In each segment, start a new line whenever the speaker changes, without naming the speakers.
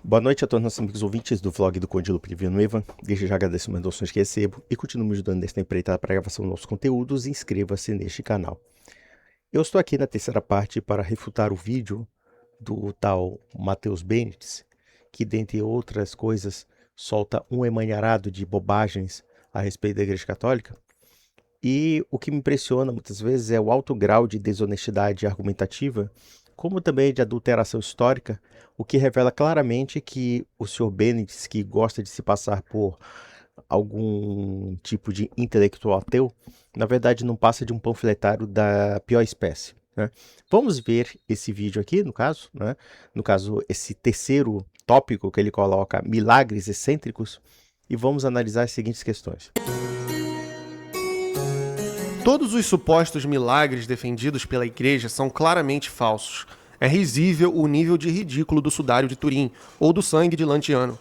Boa noite a todos os nossos amigos ouvintes do vlog do Conde Lupe Villanueva. Desde já agradeço as doações que recebo e continuo me ajudando nesta empreitada para a gravação dos nossos conteúdos. Inscreva-se neste canal. Eu estou aqui na terceira parte para refutar o vídeo do tal Matheus Benítez, que dentre outras coisas solta um emaranhado de bobagens a respeito da Igreja Católica. E o que me impressiona muitas vezes é o alto grau de desonestidade argumentativa, como também de adulteração histórica, o que revela claramente que o Sr. Benítez, que gosta de se passar por algum tipo de intelectual ateu, na verdade não passa de um panfletário da pior espécie, né? Vamos ver esse vídeo aqui, no caso, né? No caso, esse terceiro tópico que ele coloca, milagres excêntricos, e vamos analisar as seguintes questões.
Todos os supostos milagres defendidos pela Igreja são claramente falsos. É risível o nível de ridículo do sudário de Turim ou do sangue de Lantiano.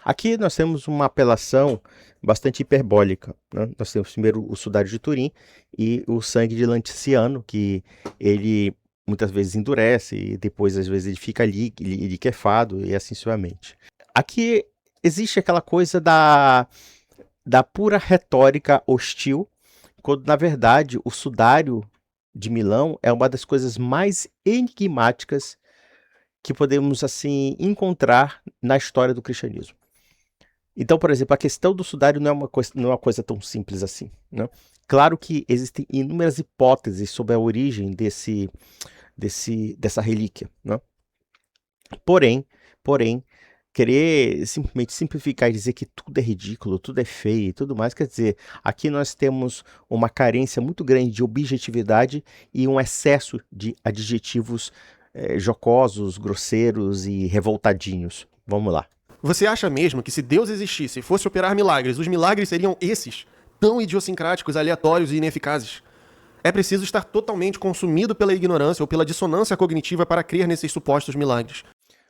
Aqui nós temos uma apelação bastante hiperbólica, né? Nós temos primeiro o sudário de Turim e o sangue de Lantiano, que ele muitas vezes endurece e depois às vezes ele fica ali, liquefado e assim sucessivamente. Aqui existe aquela coisa da pura retórica hostil, quando na verdade o sudário de Milão é uma das coisas mais enigmáticas que podemos assim encontrar na história do cristianismo. Então, por exemplo, a questão do sudário não é uma coisa tão simples assim, né? Claro que existem inúmeras hipóteses sobre a origem dessa relíquia, né? Porém, querer simplesmente simplificar e dizer que tudo é ridículo, tudo é feio e tudo mais, quer dizer, aqui nós temos uma carência muito grande de objetividade e um excesso de adjetivos jocosos, grosseiros e revoltadinhos. Vamos lá.
Você acha mesmo que se Deus existisse e fosse operar milagres, os milagres seriam esses, tão idiosincráticos, aleatórios e ineficazes? É preciso estar totalmente consumido pela ignorância ou pela dissonância cognitiva para crer nesses supostos milagres.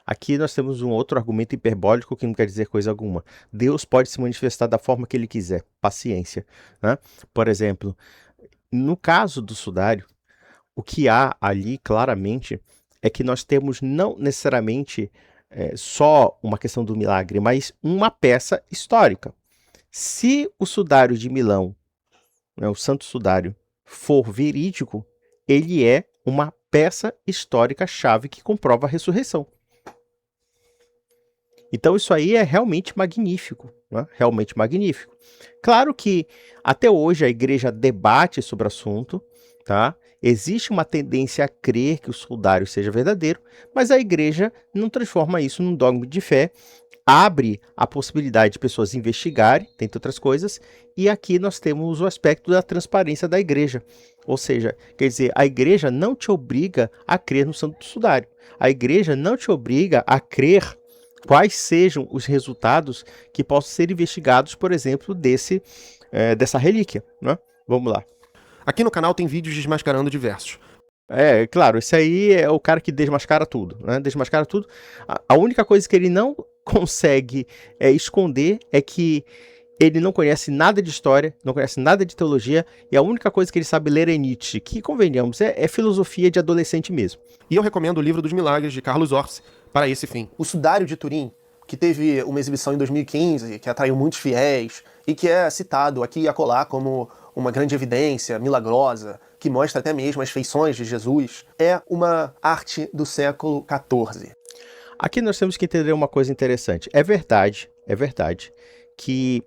Aqui nós temos um outro argumento hiperbólico que não quer dizer coisa alguma. Deus pode se manifestar da forma que ele quiser. Paciência, né? Por exemplo, no caso do sudário, o que há ali claramente é que nós temos não necessariamente só uma questão do milagre, mas uma peça histórica. Se o sudário de Milão, né, o Santo Sudário, for verídico, ele é uma peça histórica chave que comprova a ressurreição. Então isso aí é realmente magnífico, né? Realmente magnífico. Claro que até hoje a igreja debate sobre o assunto, tá? Existe uma tendência a crer que o sudário seja verdadeiro, mas a igreja não transforma isso num dogma de fé, abre a possibilidade de pessoas investigarem, dentre outras coisas, e aqui nós temos o aspecto da transparência da igreja. Ou seja, quer dizer, a igreja não te obriga a crer no Santo Sudário. A igreja não te obriga a crer quais sejam os resultados que possam ser investigados, por exemplo, dessa relíquia, né? Vamos lá.
Aqui no canal tem vídeos desmascarando diversos.
Claro, esse aí é o cara que desmascara tudo, né? Desmascara tudo. A única coisa que ele não consegue esconder é que ele não conhece nada de história, não conhece nada de teologia, e a única coisa que ele sabe ler é Nietzsche, que, convenhamos, é filosofia de adolescente mesmo.
E eu recomendo o livro dos Milagres, de Carlos Orsi, para esse fim. O Sudário de Turim, que teve uma exibição em 2015, que atraiu muitos fiéis, e que é citado aqui e acolá como uma grande evidência milagrosa, que mostra até mesmo as feições de Jesus, é uma arte do século XIV.
Aqui nós temos que entender uma coisa interessante. É verdade que,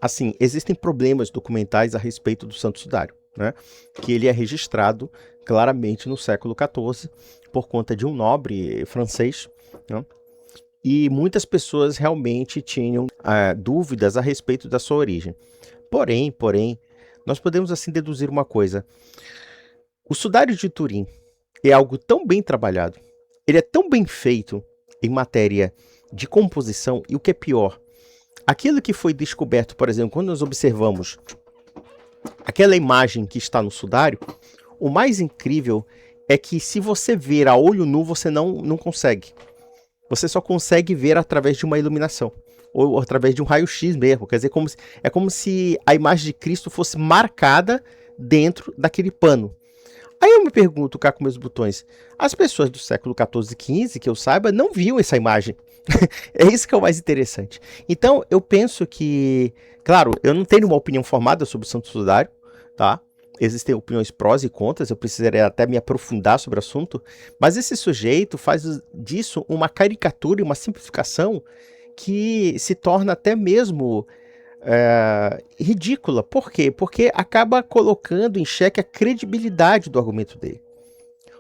assim, existem problemas documentais a respeito do Santo Sudário, né? Que ele é registrado claramente no século XIV por conta de um nobre francês, né? E muitas pessoas realmente tinham dúvidas a respeito da sua origem. Porém, nós podemos assim deduzir uma coisa. O sudário de Turim é algo tão bem trabalhado, ele é tão bem feito em matéria de composição, e o que é pior, aquilo que foi descoberto, por exemplo, quando nós observamos aquela imagem que está no sudário, o mais incrível é que se você ver a olho nu, você não consegue. Você só consegue ver através de uma iluminação, ou através de um raio-x mesmo. Quer dizer, é como se a imagem de Cristo fosse marcada dentro daquele pano. Aí eu me pergunto cá com meus botões, as pessoas do século XIV e XV, que eu saiba, não viam essa imagem. É isso que é o mais interessante. Então, eu penso que, claro, eu não tenho uma opinião formada sobre o Santo Sudário, tá? Existem opiniões prós e contras, eu precisaria até me aprofundar sobre o assunto, mas esse sujeito faz disso uma caricatura e uma simplificação que se torna até mesmo ridícula. Por quê? Porque acaba colocando em xeque a credibilidade do argumento dele.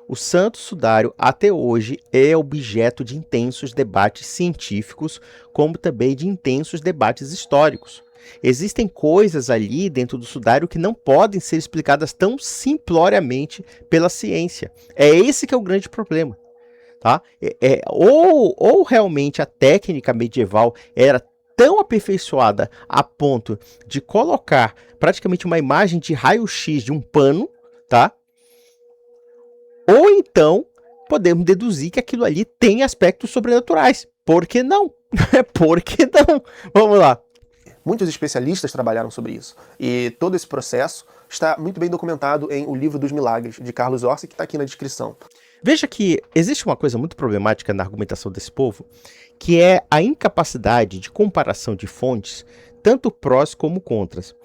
O Santo Sudário, até hoje, é objeto de intensos debates científicos, como também de intensos debates históricos. Existem coisas ali dentro do sudário que não podem ser explicadas tão simploriamente pela ciência. É esse que é o grande problema. Tá? Ou realmente a técnica medieval era tão aperfeiçoada a ponto de colocar praticamente uma imagem de raio-x de um pano, tá? Ou então, podemos deduzir que aquilo ali tem aspectos sobrenaturais. Por que não? Por que não? Vamos lá.
Muitos especialistas trabalharam sobre isso. E todo esse processo está muito bem documentado em O Livro dos Milagres, de Carlos Orsi, que está aqui na descrição.
Veja que existe uma coisa muito problemática na argumentação desse povo, que é a incapacidade de comparação de fontes, tanto prós como contras.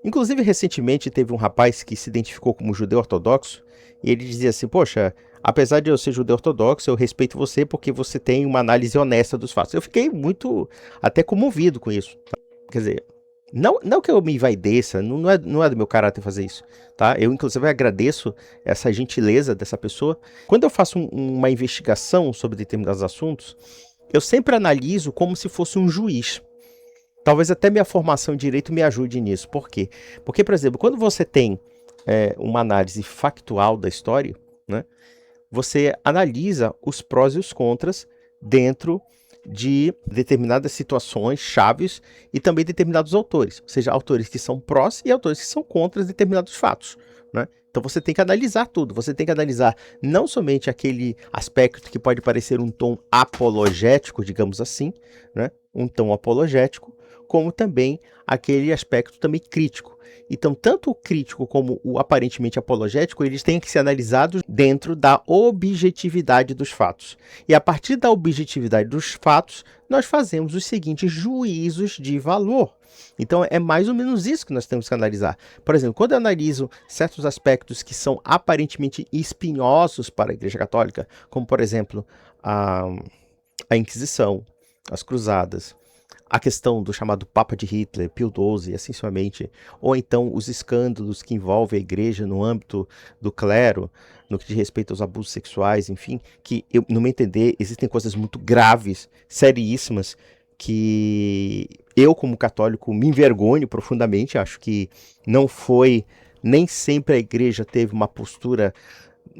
Inclusive, recentemente teve um rapaz que se identificou como judeu ortodoxo, e ele dizia assim, poxa, apesar de eu ser judeu ortodoxo, eu respeito você porque você tem uma análise honesta dos fatos. Eu fiquei muito até comovido com isso. Quer dizer, não que eu me envaideça, não é do meu caráter fazer isso, tá? Eu, inclusive, agradeço essa gentileza dessa pessoa. Quando eu faço uma investigação sobre determinados assuntos, eu sempre analiso como se fosse um juiz. Talvez até minha formação em direito me ajude nisso. Por quê? Porque, por exemplo, quando você tem uma análise factual da história, né, você analisa os prós e os contras dentro de determinadas situações chaves e também determinados autores, ou seja, autores que são prós e autores que são contra determinados fatos, né? Então você tem que analisar tudo, você tem que analisar não somente aquele aspecto que pode parecer um tom apologético, digamos assim, né? Um tom apologético, como também aquele aspecto também crítico. Então, tanto o crítico como o aparentemente apologético, eles têm que ser analisados dentro da objetividade dos fatos. E a partir da objetividade dos fatos, nós fazemos os seguintes juízos de valor. Então, é mais ou menos isso que nós temos que analisar. Por exemplo, quando eu analiso certos aspectos que são aparentemente espinhosos para a Igreja Católica, como, por exemplo, a Inquisição, as Cruzadas, a questão do chamado Papa de Hitler, Pio XII, assim suavemente, ou então os escândalos que envolvem a igreja no âmbito do clero, no que diz respeito aos abusos sexuais, enfim, que, no meu entender, existem coisas muito graves, seríssimas, que eu, como católico, me envergonho profundamente. Acho que não foi, nem sempre a igreja teve uma postura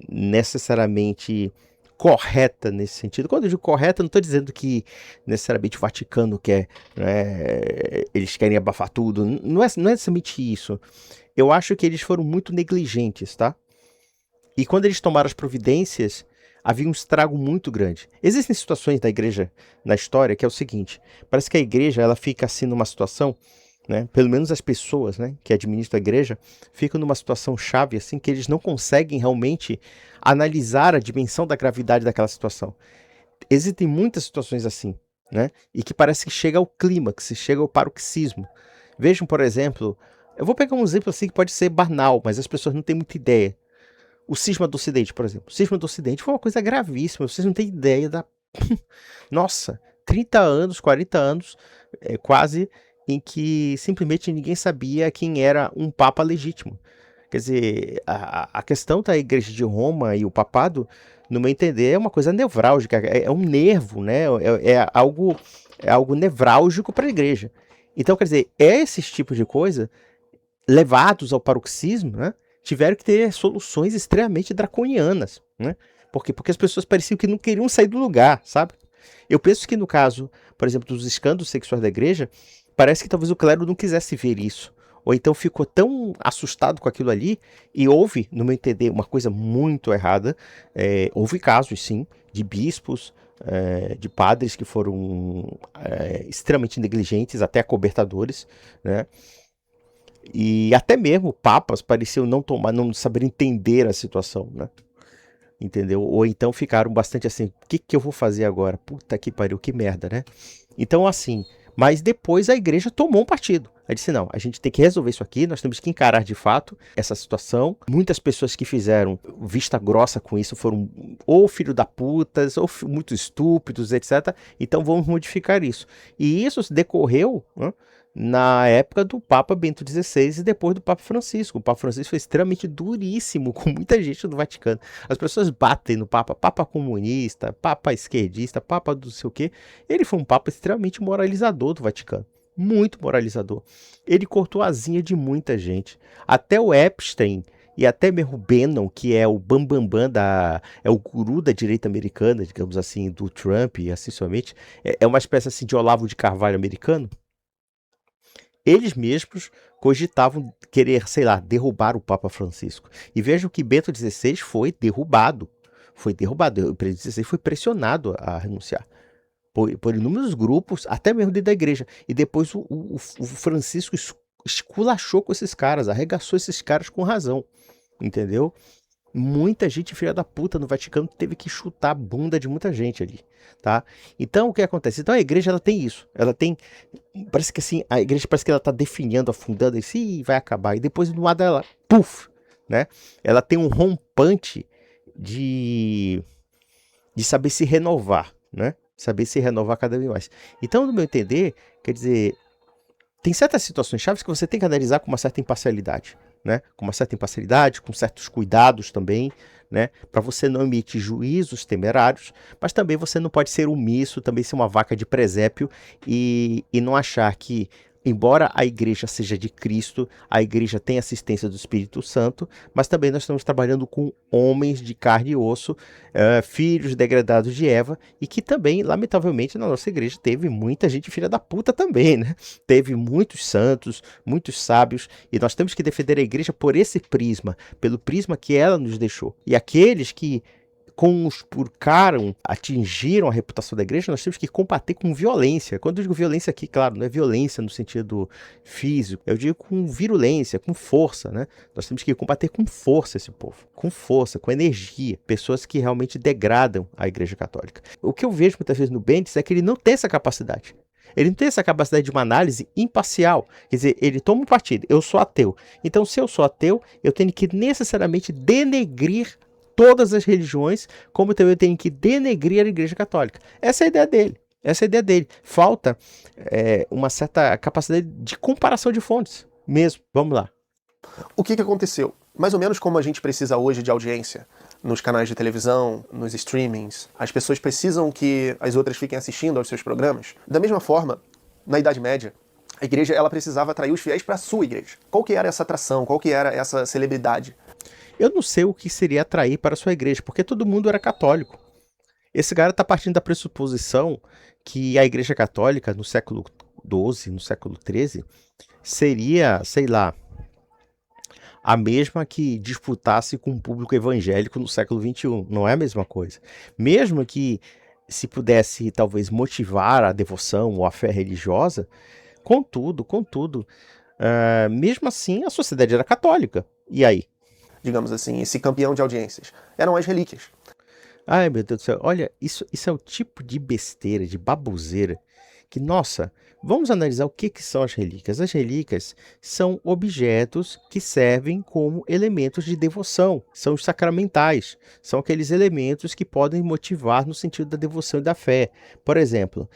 necessariamente correta nesse sentido. Quando eu digo correta, não estou dizendo que necessariamente o Vaticano quer, né, eles querem abafar tudo. Não é somente isso. Eu acho que eles foram muito negligentes, tá? E quando eles tomaram as providências, havia um estrago muito grande. Existem situações da igreja na história que é o seguinte: parece que a igreja ela fica assim numa situação, né, pelo menos as pessoas, né, que administram a igreja, ficam numa situação chave assim que eles não conseguem realmente analisar a dimensão da gravidade daquela situação. Existem muitas situações assim, né, e que parece que chega ao clímax, chega ao paroxismo. Vejam, por exemplo, eu vou pegar um exemplo assim que pode ser banal, mas as pessoas não têm muita ideia. O cisma do Ocidente, por exemplo. O cisma do Ocidente foi uma coisa gravíssima, vocês não têm ideia da... Nossa, 30 anos, 40 anos, quase, em que simplesmente ninguém sabia quem era um papa legítimo. Quer dizer, a questão da Igreja de Roma e o papado, no meu entender, é uma coisa nevrálgica, é um nervo, né? É algo nevrálgico para a Igreja. Então, quer dizer, esses tipos de coisa, levados ao paroxismo, né, tiveram que ter soluções extremamente draconianas, né? Por quê? Porque as pessoas pareciam que não queriam sair do lugar, sabe? Eu penso que no caso, por exemplo, dos escândalos sexuais da igreja, parece que talvez o clero não quisesse ver isso. Ou então ficou tão assustado com aquilo ali, e houve, no meu entender, uma coisa muito errada. Houve casos, sim, de bispos, de padres que foram extremamente negligentes, até acobertadores, né? E até mesmo papas pareciam não saber entender a situação, né? entendeu? Ou então ficaram bastante assim, o que que eu vou fazer agora? Puta que pariu, que merda, né? Então assim, mas depois a igreja tomou um partido. Aí disse, não, a gente tem que resolver isso aqui, nós temos que encarar de fato essa situação. Muitas pessoas que fizeram vista grossa com isso foram ou filho da putas, ou muito estúpidos, etc. Então vamos modificar isso. E isso decorreu, né, na época do Papa Bento XVI e depois do Papa Francisco. O Papa Francisco foi extremamente duríssimo com muita gente do Vaticano. As pessoas batem no Papa, Papa comunista, Papa esquerdista, Papa do sei o quê. Ele foi um Papa extremamente moralizador do Vaticano. Muito moralizador. Ele cortou a asinha de muita gente. Até o Epstein e até mesmo o Bannon, que é o bambambam é o guru da direita americana, digamos assim, do Trump e assim somente, é uma espécie assim de Olavo de Carvalho americano. Eles mesmos cogitavam querer, sei lá, derrubar o Papa Francisco. E vejam que Bento XVI foi derrubado. Foi derrubado. O Bento XVI foi pressionado a renunciar. Por inúmeros grupos, até mesmo dentro da igreja. E depois o Francisco esculachou com esses caras, arregaçou esses caras com razão. Entendeu? Muita gente filha da puta no Vaticano teve que chutar a bunda de muita gente ali, tá? Então o que acontece? Então a igreja ela tem isso, ela tem, parece que assim, a igreja parece que ela tá definhando, afundando, e se vai acabar, e depois do nada ela, puf, né? Ela tem um rompante de saber se renovar, né? Saber se renovar cada vez mais. Então, no meu entender, quer dizer, tem certas situações chaves que você tem que analisar com uma certa imparcialidade. Né? Com uma certa imparcialidade, com certos cuidados também, né? Para você não emitir juízos temerários, mas também você não pode ser omisso, também ser uma vaca de presépio e não achar que, embora a igreja seja de Cristo, a igreja tem assistência do Espírito Santo, mas também nós estamos trabalhando com homens de carne e osso, filhos degradados de Eva, e que também, lamentavelmente, na nossa igreja teve muita gente filha da puta também, né? Teve muitos santos, muitos sábios, e nós temos que defender a igreja por esse prisma, pelo prisma que ela nos deixou. E aqueles que conspurcaram, atingiram a reputação da igreja, nós temos que combater com violência. Quando eu digo violência aqui, claro, não é violência no sentido físico, eu digo com virulência, com força, né? Nós temos que combater com força esse povo, com força, com energia, pessoas que realmente degradam a igreja católica. O que eu vejo muitas vezes no Bentes é que ele não tem essa capacidade. Ele não tem essa capacidade de uma análise imparcial. Quer dizer, ele toma um partido, eu sou ateu. Então, se eu sou ateu, eu tenho que necessariamente denegrir todas as religiões, como também eu tenho que denegrir a Igreja Católica. Essa é a ideia dele. Essa é a ideia dele. Falta uma certa capacidade de comparação de fontes mesmo. Vamos lá.
O que aconteceu? Mais ou menos como a gente precisa hoje de audiência nos canais de televisão, nos streamings, as pessoas precisam que as outras fiquem assistindo aos seus programas. Da mesma forma, na Idade Média, a igreja ela precisava atrair os fiéis para a sua igreja. Qual que era essa atração? Qual que era essa celebridade?
Eu não sei o que seria atrair para a sua igreja, porque todo mundo era católico. Esse cara está partindo da pressuposição que a igreja católica, no século XII, no século XIII, seria, sei lá, a mesma que disputasse com o público evangélico no século XXI. Não é a mesma coisa. Mesmo que se pudesse, talvez, motivar a devoção ou a fé religiosa, contudo, mesmo assim, a sociedade era católica. E aí?
Digamos assim, esse campeão de audiências. Eram as relíquias.
Ai, meu Deus do céu. Olha, isso é o tipo de besteira, de baboseira, que, nossa, vamos analisar o que são as relíquias. As relíquias são objetos que servem como elementos de devoção. São os sacramentais. São aqueles elementos que podem motivar no sentido da devoção e da fé. Por exemplo,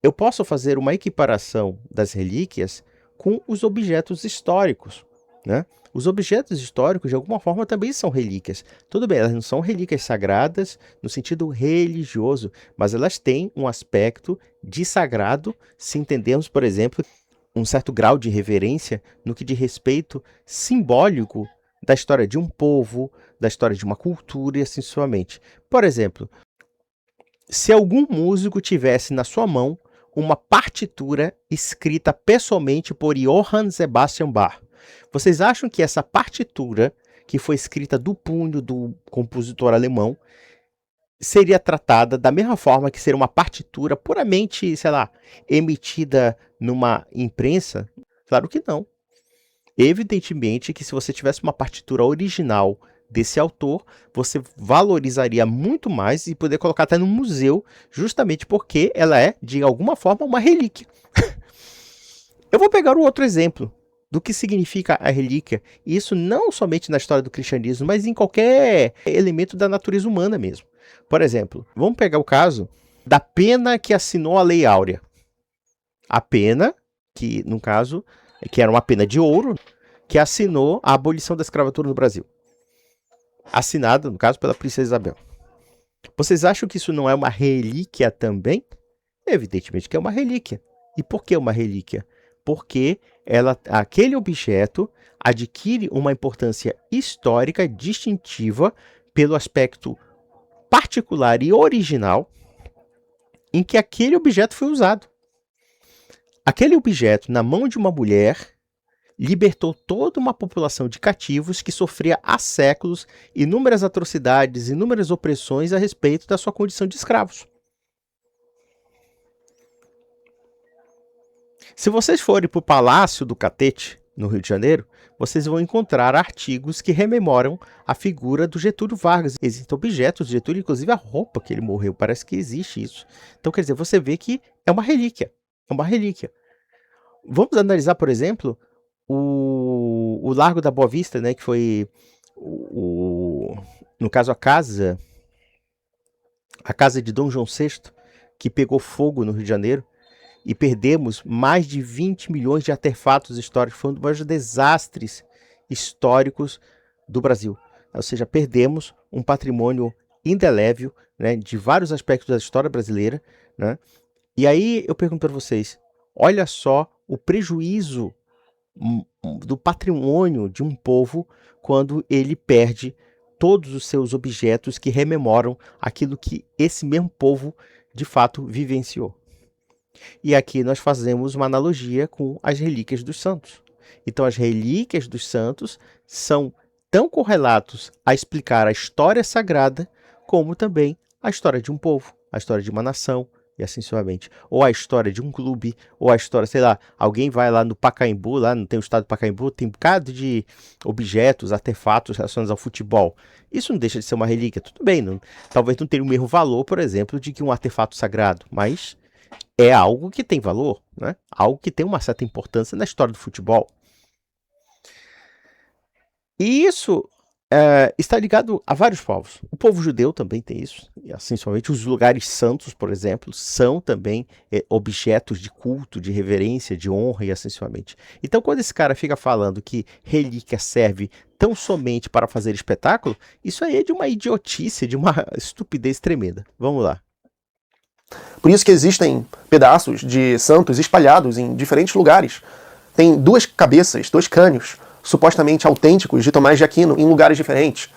eu posso fazer uma equiparação das relíquias com os objetos históricos, né? Os objetos históricos, de alguma forma, também são relíquias. Tudo bem, elas não são relíquias sagradas no sentido religioso, mas elas têm um aspecto de sagrado, se entendermos, por exemplo, um certo grau de reverência no que diz respeito simbólico da história de um povo, da história de uma cultura e assim sucessivamente. Por exemplo, se algum músico tivesse na sua mão uma partitura escrita pessoalmente por Johann Sebastian Bach, vocês acham que essa partitura, que foi escrita do punho do compositor alemão, seria tratada da mesma forma que ser uma partitura puramente, sei lá, emitida numa imprensa? Claro que não. Evidentemente que se você tivesse uma partitura original desse autor, você valorizaria muito mais e poder colocar até no museu, justamente porque ela é, de alguma forma, uma relíquia. Eu vou pegar um outro exemplo do que significa a relíquia, e isso não somente na história do cristianismo, mas em qualquer elemento da natureza humana mesmo. Por exemplo, vamos pegar o caso da pena que assinou a Lei Áurea. A pena, que no caso, que era uma pena de ouro, que assinou a abolição da escravatura no Brasil. Assinada, no caso, pela princesa Isabel. Vocês acham que isso não é uma relíquia também? Evidentemente que é uma relíquia. E por que uma relíquia? Porque aquele objeto adquire uma importância histórica distintiva pelo aspecto particular e original em que aquele objeto foi usado. Aquele objeto, na mão de uma mulher, libertou toda uma população de cativos que sofria há séculos inúmeras atrocidades, inúmeras opressões a respeito da sua condição de escravos. Se vocês forem para o Palácio do Catete, no Rio de Janeiro, vocês vão encontrar artigos que rememoram a figura do Getúlio Vargas. Existem objetos de Getúlio, inclusive a roupa que ele morreu, parece que existe isso. Então, quer dizer, você vê que é uma relíquia. É uma relíquia. Vamos analisar, por exemplo, o Largo da Boa Vista, né, que foi, no caso, a casa de Dom João VI, que pegou fogo no Rio de Janeiro, e perdemos mais de 20 milhões de artefatos históricos. Foi um dos maiores desastres históricos do Brasil. Ou seja, perdemos um patrimônio indelével, né, de vários aspectos da história brasileira, né? E aí eu pergunto para vocês, olha só o prejuízo do patrimônio de um povo quando ele perde todos os seus objetos que rememoram aquilo que esse mesmo povo de fato vivenciou. E aqui nós fazemos uma analogia com as relíquias dos santos. Então as relíquias dos santos são tão correlatos a explicar a história sagrada, como também a história de um povo, a história de uma nação, e assim sucessivamente. Ou a história de um clube, ou a história, sei lá, alguém vai lá no Pacaembu, lá no tem o estado do Pacaembu, tem um bocado de objetos, artefatos relacionados ao futebol. Isso não deixa de ser uma relíquia, tudo bem, talvez não tenha o mesmo valor, por exemplo, de que um artefato sagrado, mas é algo que tem valor, né? Algo que tem uma certa importância na história do futebol. E isso está ligado a vários povos. O povo judeu também tem isso. E assim, somente os lugares santos, por exemplo, são também objetos de culto, de reverência, de honra e assim sucessivamente. Então, quando esse cara fica falando que relíquia serve tão somente para fazer espetáculo, isso aí é de uma idiotice, de uma estupidez tremenda. Vamos lá.
Por isso que existem pedaços de santos espalhados em diferentes lugares. Tem duas cabeças, dois crânios, supostamente autênticos de Tomás de Aquino em lugares diferentes.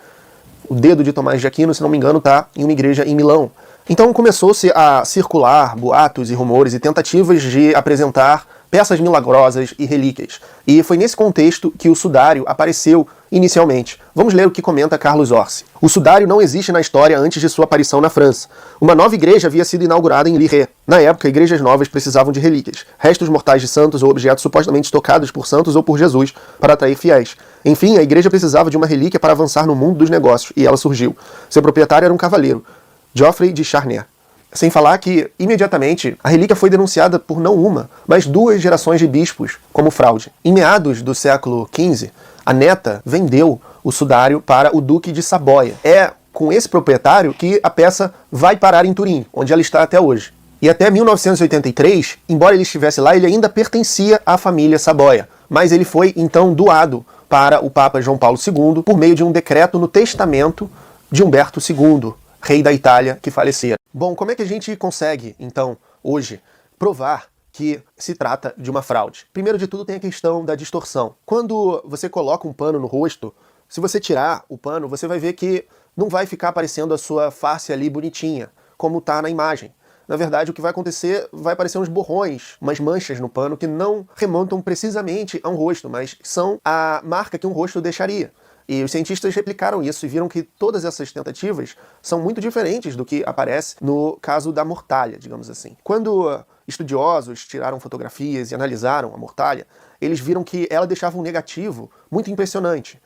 O dedo de Tomás de Aquino, se não me engano, está em uma igreja em Milão. Então começou-se a circular boatos e rumores e tentativas de apresentar peças milagrosas e relíquias. E foi nesse contexto que o sudário apareceu inicialmente. Vamos ler o que comenta Carlos Orsi. O sudário não existe na história antes de sua aparição na França. Uma nova igreja havia sido inaugurada em Liré. Na época, igrejas novas precisavam de relíquias, restos mortais de santos ou objetos supostamente tocados por santos ou por Jesus para atrair fiéis. Enfim, a igreja precisava de uma relíquia para avançar no mundo dos negócios, e ela surgiu. Seu proprietário era um cavaleiro, Geoffrey de Charnier. Sem falar que, imediatamente, a relíquia foi denunciada por não uma, mas duas gerações de bispos como fraude. Em meados do século XV, a neta vendeu o sudário para o Duque de Saboia. É com esse proprietário que a peça vai parar em Turim, onde ela está até hoje. E até 1983, embora ele estivesse lá, ele ainda pertencia à família Saboia. Mas ele foi, então, doado para o Papa João Paulo II por meio de um decreto no testamento de Humberto II, rei da Itália, que falecera. Bom, como é que a gente consegue, então, hoje, provar que se trata de uma fraude? Primeiro de tudo tem a questão da distorção. Quando você coloca um pano no rosto, se você tirar o pano, você vai ver que não vai ficar aparecendo a sua face ali bonitinha, como está na imagem. Na verdade, o que vai acontecer, vai aparecer uns borrões, umas manchas no pano que não remontam precisamente a um rosto, mas são a marca que um rosto deixaria. E os cientistas replicaram isso e viram que todas essas tentativas são muito diferentes do que aparece no caso da mortalha, digamos assim. Quando estudiosos tiraram fotografias e analisaram a mortalha, eles viram que ela deixava um negativo muito impressionante.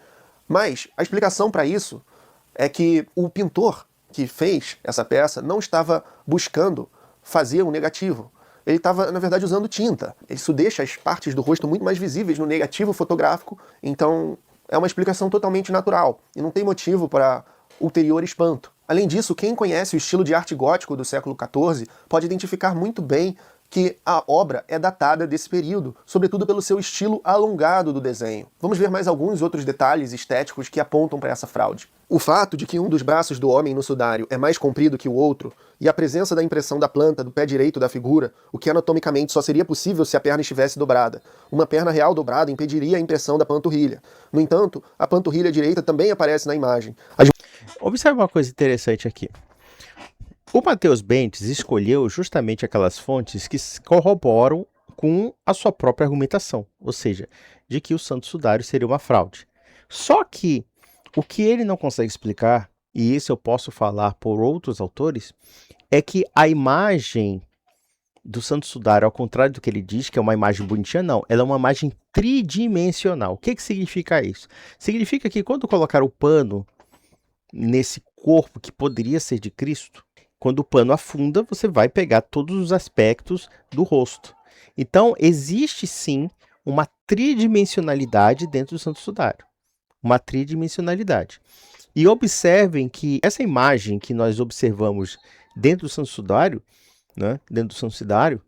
Mas a explicação para isso é que o pintor que fez essa peça não estava buscando fazer um negativo. Ele estava, na verdade, usando tinta. Isso deixa as partes do rosto muito mais visíveis no negativo fotográfico, então é uma explicação totalmente natural e não tem motivo para ulterior espanto. Além disso, quem conhece o estilo de arte gótico do século XIV pode identificar muito bem que a obra é datada desse período, sobretudo pelo seu estilo alongado do desenho. Vamos ver mais alguns outros detalhes estéticos que apontam para essa fraude. O fato de que um dos braços do homem no sudário é mais comprido que o outro, e a presença da impressão da planta do pé direito da figura, o que anatomicamente só seria possível se a perna estivesse dobrada. Uma perna real dobrada impediria a impressão da panturrilha. No entanto, a panturrilha direita também aparece na imagem.
Observe uma coisa interessante aqui. O Matheus Bentes escolheu justamente aquelas fontes que corroboram com a sua própria argumentação, ou seja, de que o Santo Sudário seria uma fraude. Só que o que ele não consegue explicar, e isso eu posso falar por outros autores, é que a imagem do Santo Sudário, ao contrário do que ele diz, que é uma imagem bonitinha, não. Ela é uma imagem tridimensional. O que significa isso? Significa que quando colocar o pano nesse corpo que poderia ser de Cristo, quando o pano afunda, você vai pegar todos os aspectos do rosto. Então, existe sim uma tridimensionalidade dentro do Santo Sudário. Uma tridimensionalidade. E observem que essa imagem que nós observamos dentro do Santo Sudário, né, dentro do Santo Sudário,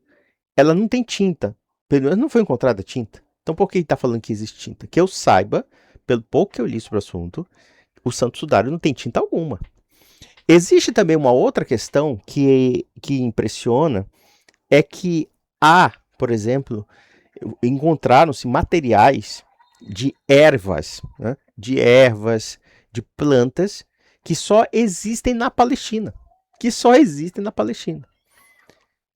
ela não tem tinta. Pelo menos não foi encontrada tinta. Então, por que ele está falando que existe tinta? Que eu saiba, pelo pouco que eu li sobre o assunto, o Santo Sudário não tem tinta alguma. Existe também uma outra questão que impressiona, é que há, por exemplo, encontraram-se materiais de ervas, né, de plantas, que só existem na Palestina.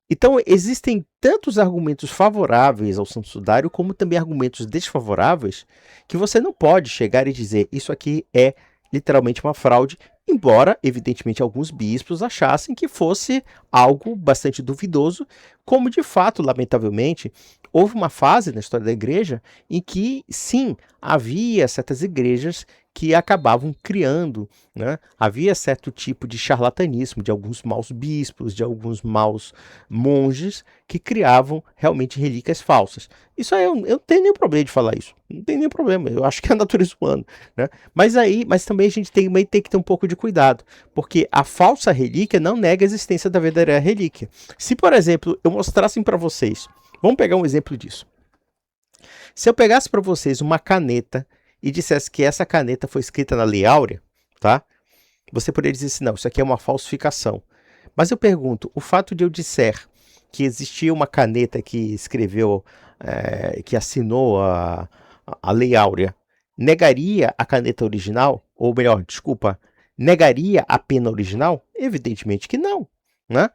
Então, existem tantos argumentos favoráveis ao Santo Sudário, como também argumentos desfavoráveis, que você não pode chegar e dizer isso aqui é literalmente uma fraude, embora, evidentemente, alguns bispos achassem que fosse algo bastante duvidoso, como de fato, lamentavelmente, houve uma fase na história da igreja em que, sim, havia certas igrejas que acabavam criando, né? Havia certo tipo de charlatanismo de alguns maus bispos, de alguns maus monges que criavam realmente relíquias falsas. Isso aí eu não tenho nenhum problema de falar isso, não tem nenhum problema, eu acho que é a natureza humana, né? Mas também a gente tem que ter um pouco de cuidado, porque a falsa relíquia não nega a existência da verdadeira relíquia. Se, por exemplo, eu mostrasse para vocês, vamos pegar um exemplo disso. Se eu pegasse para vocês uma caneta e dissesse que essa caneta foi escrita na Lei Áurea, tá? Você poderia dizer assim, não, isso aqui é uma falsificação. Mas eu pergunto, o fato de eu disser que existia uma caneta que escreveu, que assinou a Lei Áurea, negaria a caneta original? Ou melhor, desculpa, negaria a pena original? Evidentemente que não, né?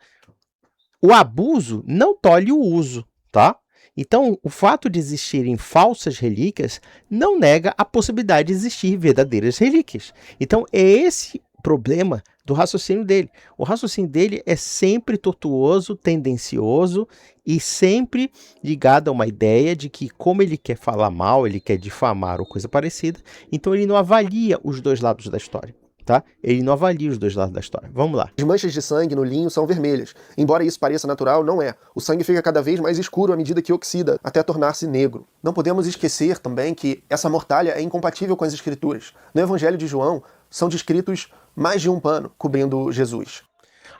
O abuso não tolhe o uso, tá? Então, o fato de existirem falsas relíquias não nega a possibilidade de existir verdadeiras relíquias. Então, é esse problema do raciocínio dele. O raciocínio dele é sempre tortuoso, tendencioso e sempre ligado a uma ideia de que, como ele quer falar mal, ele quer difamar ou coisa parecida, então ele não avalia os dois lados da história. Tá? Ele não avalia os dois lados da história. Vamos lá.
As manchas de sangue no linho são vermelhas. Embora isso pareça natural, não é. O sangue fica cada vez mais escuro à medida que oxida, até tornar-se negro. Não podemos esquecer também que essa mortalha é incompatível com as Escrituras. No Evangelho de João, são descritos mais de um pano cobrindo Jesus.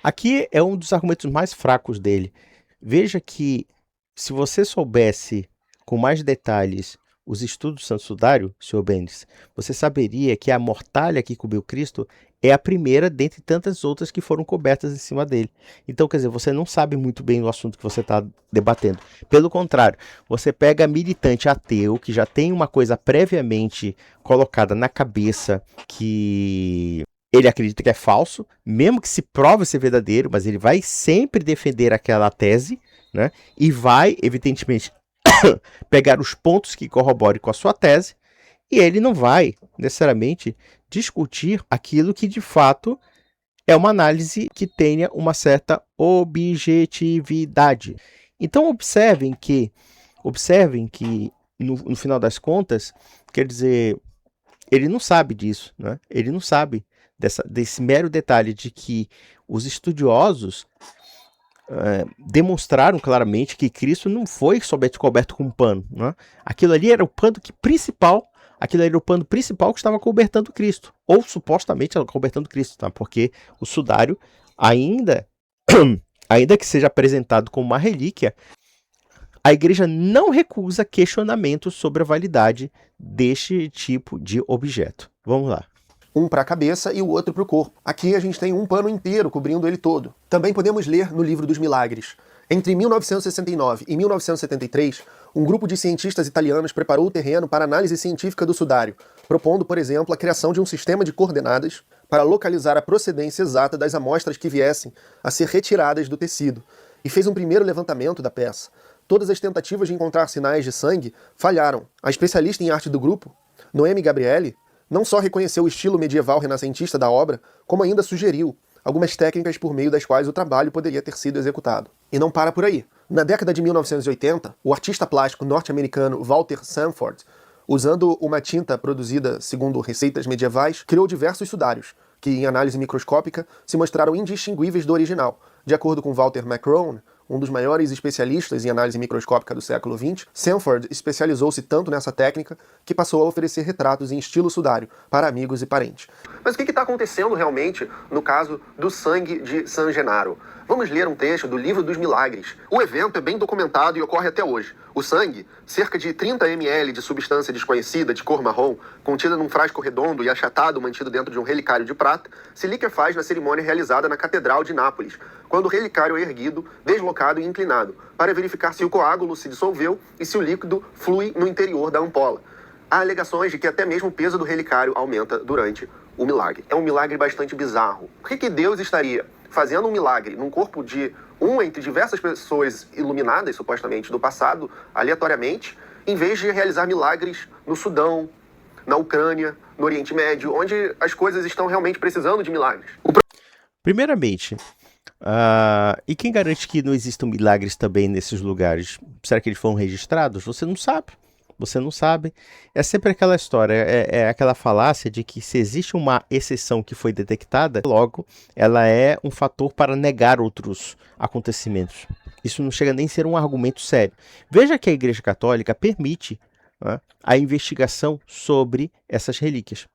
Aqui é um dos argumentos mais fracos dele. Veja que, se você soubesse com mais detalhes os estudos do Santo Sudário, Sr. Bendis, você saberia que a mortalha que cobriu Cristo é a primeira dentre tantas outras que foram cobertas em cima dele. Então, quer dizer, você não sabe muito bem o assunto que você está debatendo. Pelo contrário, você pega militante ateu, que já tem uma coisa previamente colocada na cabeça que ele acredita que é falso, mesmo que se prove ser verdadeiro, mas ele vai sempre defender aquela tese, né? E vai, evidentemente, pegar os pontos que corroborem com a sua tese, e ele não vai necessariamente discutir aquilo que de fato é uma análise que tenha uma certa objetividade. Então observem que no final das contas, quer dizer, Ele não sabe disso, né? Ele não sabe desse mero detalhe de que os estudiosos demonstraram claramente que Cristo não foi somente coberto com um pano, né? Aquilo ali era o pano principal, aquilo era o pano principal que estava cobertando Cristo, ou supostamente cobertando Cristo, tá? Porque o sudário, ainda que seja apresentado como uma relíquia, a igreja não recusa questionamentos sobre a validade deste tipo de objeto. Vamos lá.
Um para a cabeça e o outro para o corpo. Aqui a gente tem um pano inteiro cobrindo ele todo. Também podemos ler no Livro dos Milagres. Entre 1969 e 1973, um grupo de cientistas italianos preparou o terreno para análise científica do sudário, propondo, por exemplo, a criação de um sistema de coordenadas para localizar a procedência exata das amostras que viessem a ser retiradas do tecido, e fez um primeiro levantamento da peça. Todas as tentativas de encontrar sinais de sangue falharam. A especialista em arte do grupo, Noemi Gabrielli, não só reconheceu o estilo medieval renascentista da obra, como ainda sugeriu algumas técnicas por meio das quais o trabalho poderia ter sido executado. E não para por aí. Na década de 1980, o artista plástico norte-americano Walter Sanford, usando uma tinta produzida segundo receitas medievais, criou diversos sudários, que em análise microscópica se mostraram indistinguíveis do original. De acordo com Walter McCrone, um dos maiores especialistas em análise microscópica do século XX, Sanford especializou-se tanto nessa técnica que passou a oferecer retratos em estilo sudário para amigos e parentes. Mas o que está acontecendo realmente no caso do sangue de San Genaro? Vamos ler um trecho do Livro dos Milagres. O evento é bem documentado e ocorre até hoje. O sangue, cerca de 30 ml de substância desconhecida de cor marrom, contida num frasco redondo e achatado mantido dentro de um relicário de prata, se liquefaz na cerimônia realizada na Catedral de Nápoles, quando o relicário é erguido, deslocado e inclinado, para verificar se o coágulo se dissolveu e se o líquido flui no interior da ampola. Há alegações de que até mesmo o peso do relicário aumenta durante o milagre. É um milagre bastante bizarro. Por que Deus estaria fazendo um milagre num corpo de entre diversas pessoas iluminadas, supostamente, do passado, aleatoriamente, em vez de realizar milagres no Sudão, na Ucrânia, no Oriente Médio, onde as coisas estão realmente precisando de milagres?
Primeiramente, e quem garante que não existam milagres também nesses lugares? Será que eles foram registrados? Você não sabe. Você não sabe. É sempre aquela história, é aquela falácia de que se existe uma exceção que foi detectada, logo ela é um fator para negar outros acontecimentos. Isso não chega nem a ser um argumento sério. Veja que a Igreja Católica permite, né, a investigação sobre essas relíquias.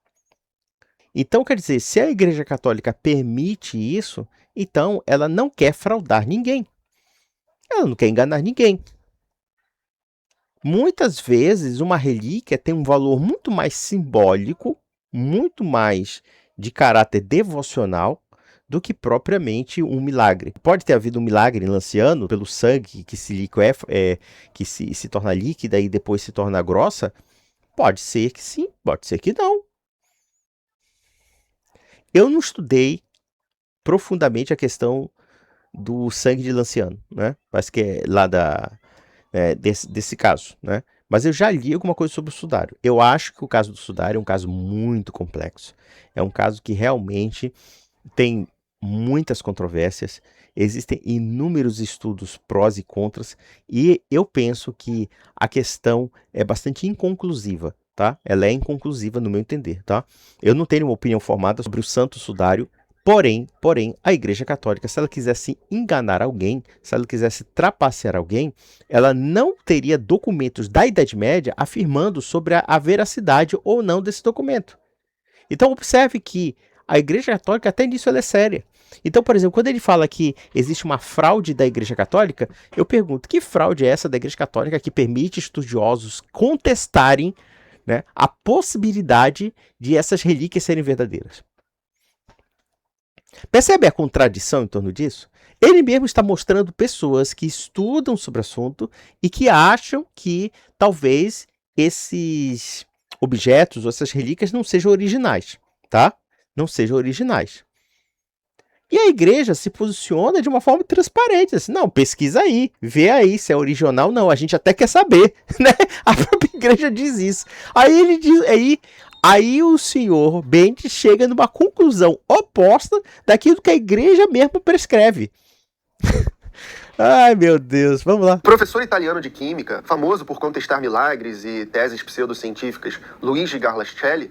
Então, quer dizer, se a Igreja Católica permite isso, então ela não quer fraudar ninguém. Ela não quer enganar ninguém. Muitas vezes, uma relíquia tem um valor muito mais simbólico, muito mais de caráter devocional, do que propriamente um milagre. Pode ter havido um milagre lanciano pelo sangue que se torna líquida e depois se torna grossa? Pode ser que sim, pode ser que não. Eu não estudei profundamente a questão do sangue de Lanciano, né? Parece que é lá desse caso, né? Mas eu já li alguma coisa sobre o sudário. Eu acho que o caso do sudário é um caso muito complexo. É um caso que realmente tem muitas controvérsias. Existem inúmeros estudos prós e contras. E eu penso que a questão é bastante inconclusiva, tá? Ela é inconclusiva no meu entender, tá? Eu não tenho uma opinião formada sobre o santo sudário. Porém, a Igreja Católica, se ela quisesse enganar alguém, se ela quisesse trapacear alguém, ela não teria documentos da Idade Média afirmando sobre a veracidade ou não desse documento. Então, observe que a Igreja Católica, até nisso, ela é séria. Então, por exemplo, quando ele fala que existe uma fraude da Igreja Católica, eu pergunto, que fraude é essa da Igreja Católica que permite estudiosos contestarem, né, a possibilidade de essas relíquias serem verdadeiras? Percebe a contradição em torno disso? Ele mesmo está mostrando pessoas que estudam sobre o assunto e que acham que talvez esses objetos ou essas relíquias não sejam originais, tá? Não sejam originais. E a igreja se posiciona de uma forma transparente, assim, não, pesquisa aí, vê aí se é original, não, a gente até quer saber, né? A própria igreja diz isso. Aí ele diz, Aí o senhor Bentes chega numa conclusão oposta daquilo que a igreja mesmo prescreve. Ai, meu Deus, vamos lá.
Professor italiano de química, famoso por contestar milagres e teses pseudocientíficas, Luigi Garlaschelli,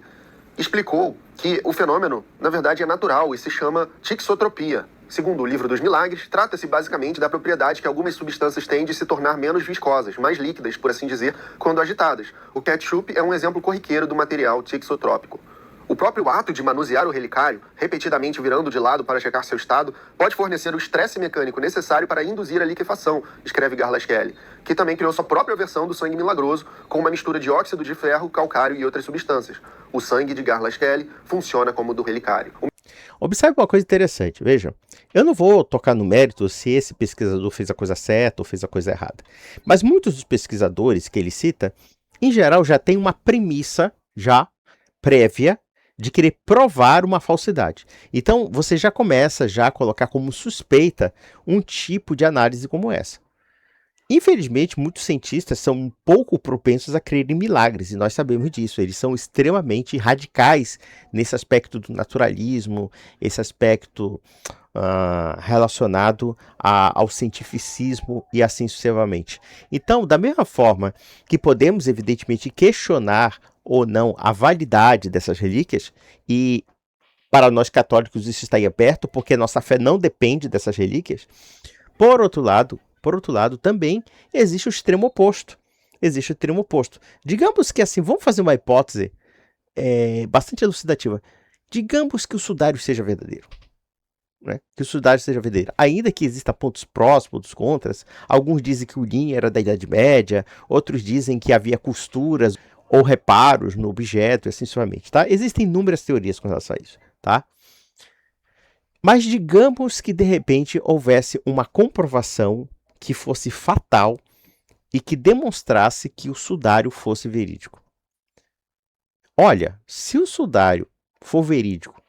explicou que o fenômeno, na verdade, é natural e se chama tixotropia. Segundo o Livro dos Milagres, trata-se basicamente da propriedade que algumas substâncias têm de se tornar menos viscosas, mais líquidas, por assim dizer, quando agitadas. O ketchup é um exemplo corriqueiro do material tixotrópico. O próprio ato de manusear o relicário, repetidamente virando de lado para checar seu estado, pode fornecer o estresse mecânico necessário para induzir a liquefação, escreve Garlas Kelly, que também criou sua própria versão do sangue milagroso, com uma mistura de óxido de ferro, calcário e outras substâncias. O sangue de Garlas Kelly funciona como o do relicário.
Observe uma coisa interessante, veja. Eu não vou tocar no mérito se esse pesquisador fez a coisa certa ou fez a coisa errada. Mas muitos dos pesquisadores que ele cita, em geral, já têm uma premissa já prévia de querer provar uma falsidade. Então, você já começa já a colocar como suspeita um tipo de análise como essa. Infelizmente, muitos cientistas são um pouco propensos a crer em milagres, e nós sabemos disso. Eles são extremamente radicais nesse aspecto do naturalismo, esse aspecto relacionado ao cientificismo e assim sucessivamente. Então, da mesma forma que podemos, evidentemente, questionar ou não a validade dessas relíquias, e para nós católicos isso está aí aberto, porque nossa fé não depende dessas relíquias, por outro lado, também existe o extremo oposto. Existe o extremo oposto. Digamos que assim, vamos fazer uma hipótese bastante elucidativa. Digamos que o sudário seja verdadeiro. Né? Que o sudário seja verdadeiro. Ainda que exista pontos prós, pontos contras, alguns dizem que o linho era da Idade Média, outros dizem que havia costuras ou reparos no objeto, e assim sucessivamente. Tá? Existem inúmeras teorias com relação a isso. Tá? Mas digamos que de repente houvesse uma comprovação que fosse fatal e que demonstrasse que o sudário fosse verídico. Olha, se o sudário for verídico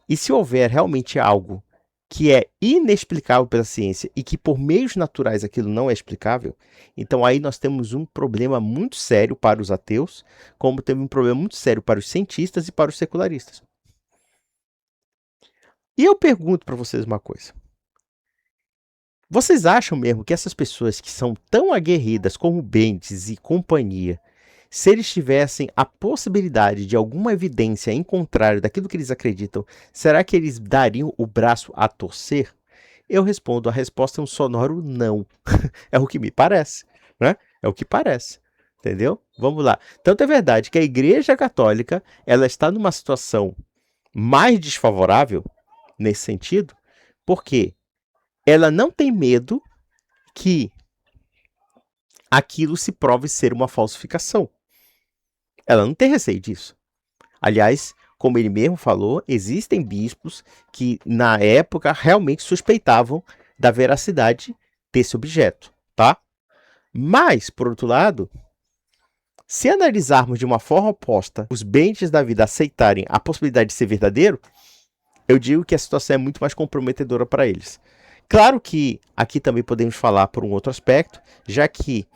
e se houver realmente algo que é inexplicável pela ciência e que por meios naturais aquilo não é explicável, então aí nós temos um problema muito sério para os ateus, como temos um problema muito sério para os cientistas e para os secularistas. E eu pergunto para vocês uma coisa. Vocês acham mesmo que essas pessoas que são tão aguerridas como Bendis e companhia, se eles tivessem a possibilidade de alguma evidência em contrário daquilo que eles acreditam, será que eles dariam o braço a torcer? Eu respondo, a resposta é um sonoro não. É o que me parece, né? É o que parece, entendeu? Vamos lá. Tanto é verdade que a Igreja Católica, ela está numa situação mais desfavorável nesse sentido, porque ela não tem medo que aquilo se prove ser uma falsificação. Ela não tem receio disso. Aliás, como ele mesmo falou, existem bispos que, na época, realmente suspeitavam da veracidade desse objeto, tá? Mas, por outro lado, se analisarmos de uma forma oposta os bentes da vida aceitarem a possibilidade de ser verdadeiro, eu digo que a situação é muito mais comprometedora para eles. Claro que aqui também podemos falar por um outro aspecto, já que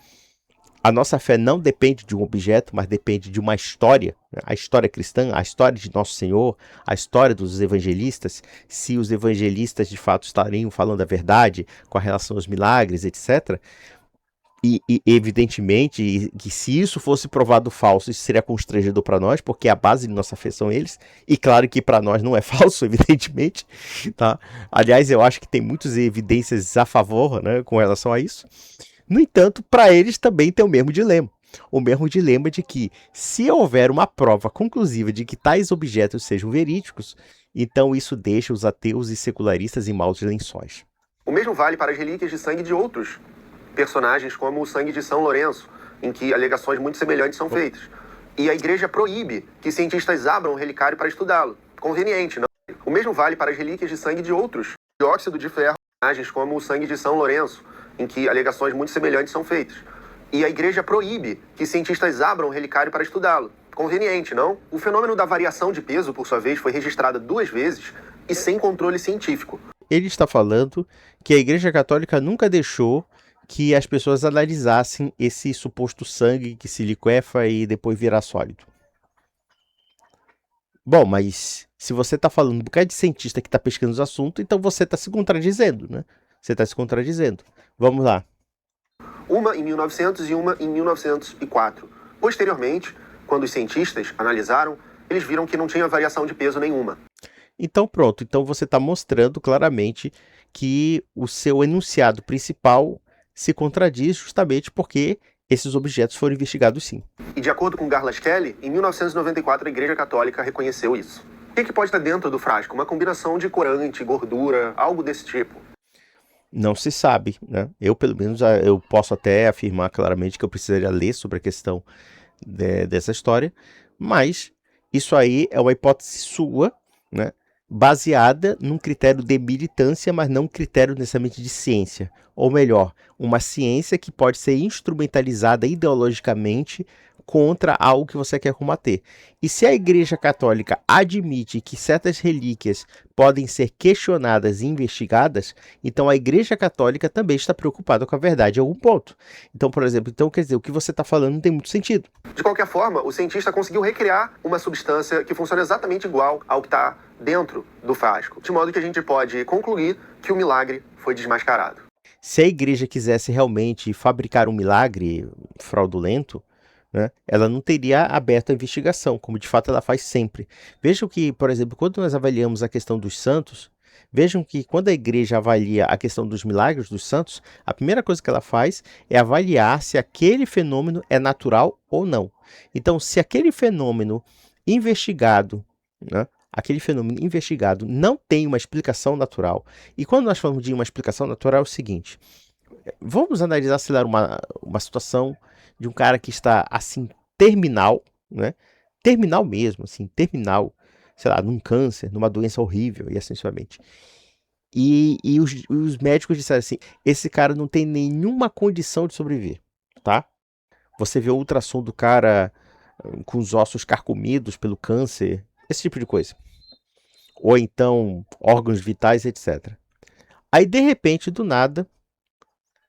a nossa fé não depende de um objeto, mas depende de uma história, a história cristã, a história de Nosso Senhor, a história dos evangelistas, se os evangelistas de fato estariam falando a verdade com relação aos milagres, etc. E evidentemente, que se isso fosse provado falso, isso seria constrangedor para nós, porque a base de nossa fé são eles. E claro que para nós não é falso, evidentemente. Tá? Aliás, eu acho que tem muitas evidências a favor, né, com relação a isso. No entanto, para eles também tem o mesmo dilema. O mesmo dilema de que, se houver uma prova conclusiva de que tais objetos sejam verídicos, então isso deixa os ateus e secularistas em maus lençóis.
O mesmo vale para as relíquias de sangue de outros personagens, como o sangue de São Lourenço, em que alegações muito semelhantes são feitas. E a igreja proíbe que cientistas abram o relicário para estudá-lo. Conveniente, não? O mesmo vale para as relíquias de sangue de outros dióxido de ferro, personagens, como o sangue de São Lourenço, em que alegações muito semelhantes são feitas. E a igreja proíbe que cientistas abram o relicário para estudá-lo. Conveniente, não? O fenômeno da variação de peso, por sua vez, foi registrado 2 vezes e sem controle científico.
Ele está falando que a Igreja Católica nunca deixou que as pessoas analisassem esse suposto sangue que se liquefa e depois vira sólido. Bom, mas se você está falando um bocado de cientista que está pesquisando os assuntos, então você está se contradizendo, né? Você está se contradizendo. Vamos lá.
Uma em 1900 e uma em 1904. Posteriormente, quando os cientistas analisaram, eles viram que não tinha variação de peso nenhuma.
Então pronto, então você está mostrando claramente que o seu enunciado principal se contradiz justamente porque esses objetos foram investigados sim.
E de acordo com Garlas Kelly, em 1994 a Igreja Católica reconheceu isso. O que pode estar dentro do frasco? Uma combinação de corante, gordura, algo desse tipo.
Não se sabe, né? Eu, pelo menos, eu posso até afirmar claramente que eu precisaria ler sobre a questão dessa história, mas isso aí é uma hipótese sua, né? Baseada num critério de militância, mas não um critério necessariamente de ciência. Ou melhor, uma ciência que pode ser instrumentalizada ideologicamente contra algo que você quer combater. E se a Igreja Católica admite que certas relíquias podem ser questionadas e investigadas, então a Igreja Católica também está preocupada com a verdade em algum ponto. Então, por exemplo, quer dizer, o que você está falando não tem muito sentido.
De qualquer forma, o cientista conseguiu recriar uma substância que funciona exatamente igual ao que está dentro do frasco, de modo que a gente pode concluir que o milagre foi desmascarado.
Se a igreja quisesse realmente fabricar um milagre fraudulento, né, ela não teria aberto a investigação, como de fato ela faz sempre. Vejam que, por exemplo, quando nós avaliamos a questão dos santos, vejam que quando a igreja avalia a questão dos milagres dos santos, a primeira coisa que ela faz é avaliar se aquele fenômeno é natural ou não. Então, se aquele fenômeno investigado, né, não tem uma explicação natural. E quando nós falamos de uma explicação natural, é o seguinte: vamos analisar, sei lá, uma situação de um cara que está, assim, terminal, né? Terminal mesmo, assim, terminal, sei lá, num câncer, numa doença horrível e assim sucessivamente. E os médicos disseram assim: esse cara não tem nenhuma condição de sobreviver, tá? Você vê o ultrassom do cara com os ossos carcomidos pelo câncer, esse tipo de coisa. Ou então órgãos vitais, etc. Aí, de repente, do nada,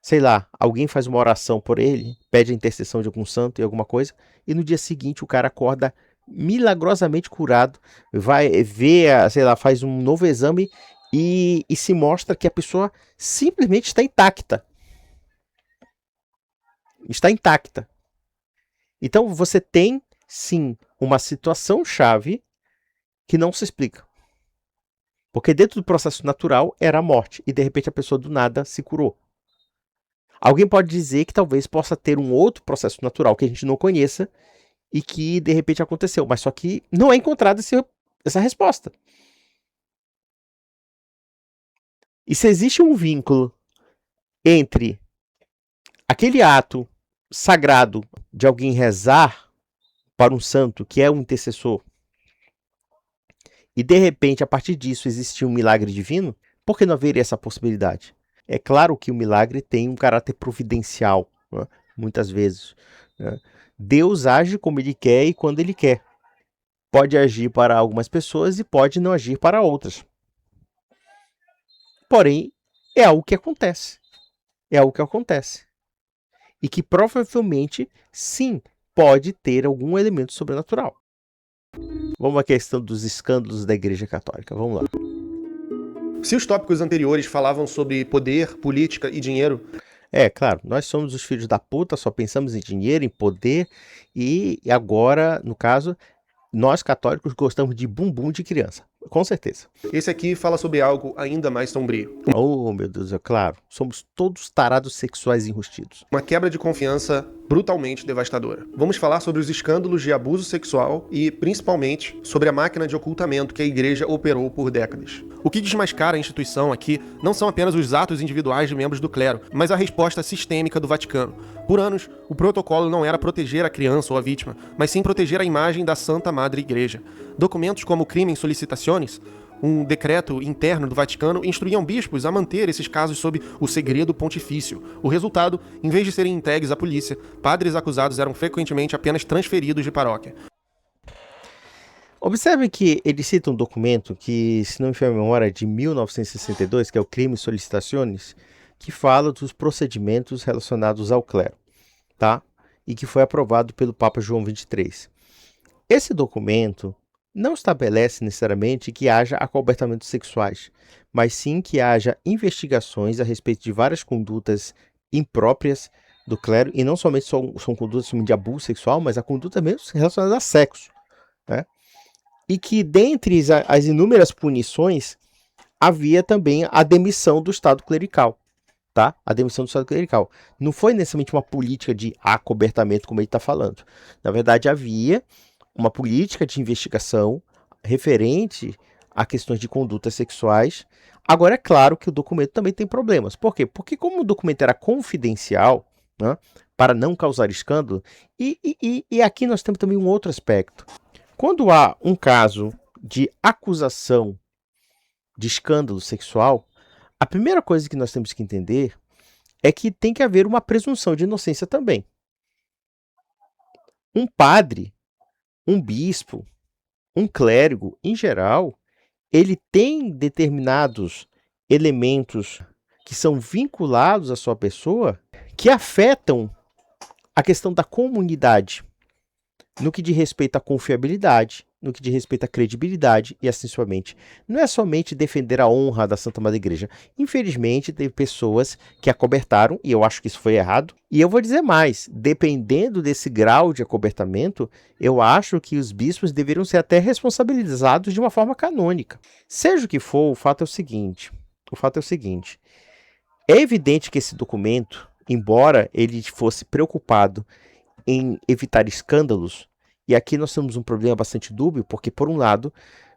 sei lá, alguém faz uma oração por ele, pede a intercessão de algum santo e alguma coisa, e no dia seguinte o cara acorda milagrosamente curado, vai ver, sei lá, faz um novo exame e se mostra que a pessoa simplesmente está intacta. Está intacta. Então você tem, sim, uma situação chave que não se explica. Porque dentro do processo natural era a morte, e de repente a pessoa do nada se curou. Alguém pode dizer que talvez possa ter um outro processo natural que a gente não conheça e que de repente aconteceu, mas só que não é encontrada essa resposta. E se existe um vínculo entre aquele ato sagrado de alguém rezar para um santo que é um intercessor e de repente a partir disso existir um milagre divino, por que não haveria essa possibilidade? É claro que o milagre tem um caráter providencial, né? Muitas vezes, né? Deus age como ele quer e quando ele quer. Pode agir para algumas pessoas e pode não agir para outras. Porém, é algo que acontece. É algo que acontece. E que provavelmente, sim, pode ter algum elemento sobrenatural. Vamos à questão dos escândalos da Igreja Católica. Vamos lá.
Se os tópicos anteriores falavam sobre poder, política e dinheiro...
É, claro, nós somos os filhos da puta, só pensamos em dinheiro, em poder, e agora, no caso, nós católicos gostamos de bumbum de criança, com certeza.
Esse aqui fala sobre algo ainda mais sombrio.
Oh, meu Deus, é claro, somos todos tarados sexuais enrustidos.
Uma quebra de confiança brutalmente devastadora. Vamos falar sobre os escândalos de abuso sexual e, principalmente, sobre a máquina de ocultamento que a igreja operou por décadas. O que desmascara a instituição aqui não são apenas os atos individuais de membros do clero, mas a resposta sistêmica do Vaticano. Por anos, o protocolo não era proteger a criança ou a vítima, mas sim proteger a imagem da Santa Madre Igreja. Documentos como o Crimen Solicitationis, um decreto interno do Vaticano, instruíam bispos a manter esses casos sob o segredo pontifício. O resultado, em vez de serem entregues à polícia, padres acusados eram frequentemente apenas transferidos de paróquia.
Observe que ele cita um documento que, se não me falha a memória, é de 1962, que é o Crimen Solicitationis, que fala dos procedimentos relacionados ao clero, tá? E que foi aprovado pelo Papa João XXIII. Esse documento não estabelece necessariamente que haja acobertamentos sexuais, mas sim que haja investigações a respeito de várias condutas impróprias do clero, e não somente são condutas de abuso sexual, mas a conduta mesmo relacionada a sexo, né? e que dentre as inúmeras punições havia também a demissão do Estado clerical. Tá? A demissão do Estado clerical. Não foi necessariamente uma política de acobertamento, como ele está falando. Na verdade, havia uma política de investigação referente a questões de condutas sexuais. Agora, é claro que o documento também tem problemas. Por quê? Porque como o documento era confidencial, né, para não causar escândalo, e aqui nós temos também um outro aspecto. Quando há um caso de acusação de escândalo sexual, a primeira coisa que nós temos que entender é que tem que haver uma presunção de inocência também. Um padre, um bispo, um clérigo, em geral, ele tem determinados elementos que são vinculados à sua pessoa que afetam a questão da comunidade, no que diz respeito à confiabilidade, no que diz respeito à credibilidade e assim suavemente. Não é somente defender a honra da Santa Madre Igreja. Infelizmente, teve pessoas que acobertaram, e eu acho que isso foi errado. E eu vou dizer mais, dependendo desse grau de acobertamento, eu acho que os bispos deveriam ser até responsabilizados de uma forma canônica. Seja o que for, o fato é o seguinte. É evidente que esse documento, embora ele fosse preocupado em evitar escândalos, e aqui nós temos um problema bastante dúbio, porque, por um lado,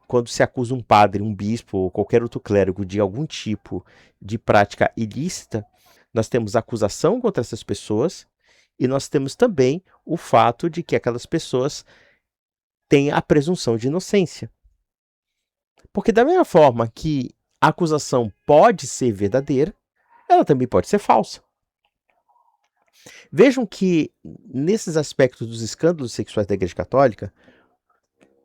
quando se acusa um padre, um bispo ou qualquer outro clérigo de algum tipo de prática ilícita, nós temos acusação contra essas pessoas e nós temos também o fato de que aquelas pessoas têm a presunção de inocência. Porque da mesma forma que a acusação pode ser verdadeira, ela também pode ser falsa. Vejam que, nesses aspectos dos escândalos sexuais da Igreja Católica,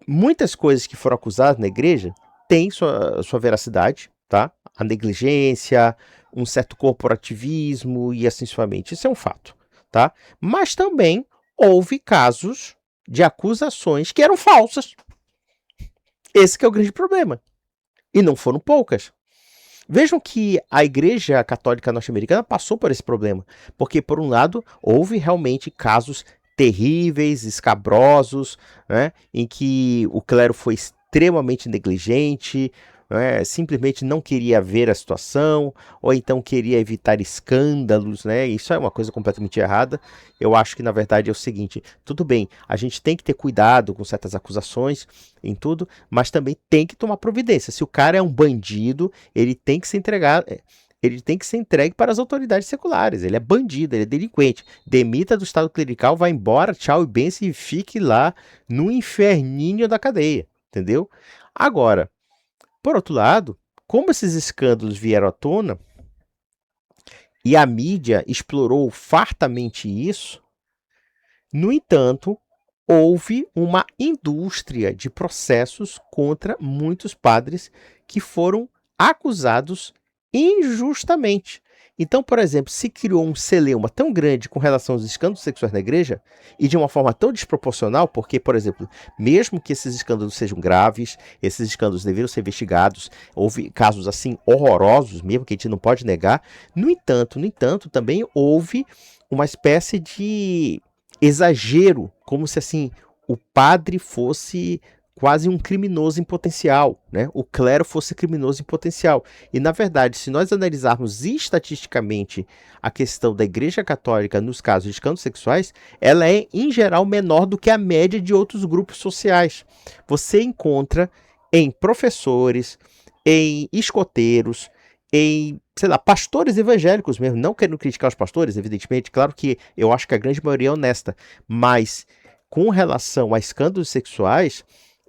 muitas coisas que foram acusadas na Igreja têm sua veracidade, tá? A negligência, um certo corporativismo e assim suavemente. Isso é um fato, tá? Mas também houve casos de acusações que eram falsas. Esse que é o grande problema. E não foram poucas. Vejam que a Igreja Católica Norte-Americana passou por esse problema, porque, por um lado, houve realmente casos terríveis, escabrosos, né, em que o clero foi extremamente negligente, né, simplesmente não queria ver a situação, ou então queria evitar escândalos, né? Isso é uma coisa completamente errada. Eu acho que, na verdade, é o seguinte: tudo bem, a gente tem que ter cuidado com certas acusações em tudo, mas também tem que tomar providência. Se o cara é um bandido, ele tem que ser entregue para as autoridades seculares. Ele é bandido, ele é delinquente. Demita do Estado clerical, vai embora, tchau e benção, e fique lá no inferninho da cadeia, entendeu? Agora, por outro lado, como esses escândalos vieram à tona e a mídia explorou fartamente isso, no entanto, houve uma indústria de processos contra muitos padres que foram acusados injustamente. Então, por exemplo, se criou um celeuma tão grande com relação aos escândalos sexuais na igreja e de uma forma tão desproporcional, porque, por exemplo, mesmo que esses escândalos sejam graves, esses escândalos deveriam ser investigados, houve casos assim horrorosos mesmo, que a gente não pode negar. No entanto, também houve uma espécie de exagero, como se assim o padre fosse quase um criminoso em potencial, né? O clero fosse criminoso em potencial. E, na verdade, se nós analisarmos estatisticamente a questão da Igreja Católica nos casos de escândalos sexuais, ela é, em geral, menor do que a média de outros grupos sociais. Você encontra em professores, em escoteiros, em, sei lá, pastores evangélicos mesmo, não querendo criticar os pastores, evidentemente, claro que eu acho que a grande maioria é honesta, mas com relação a escândalos sexuais,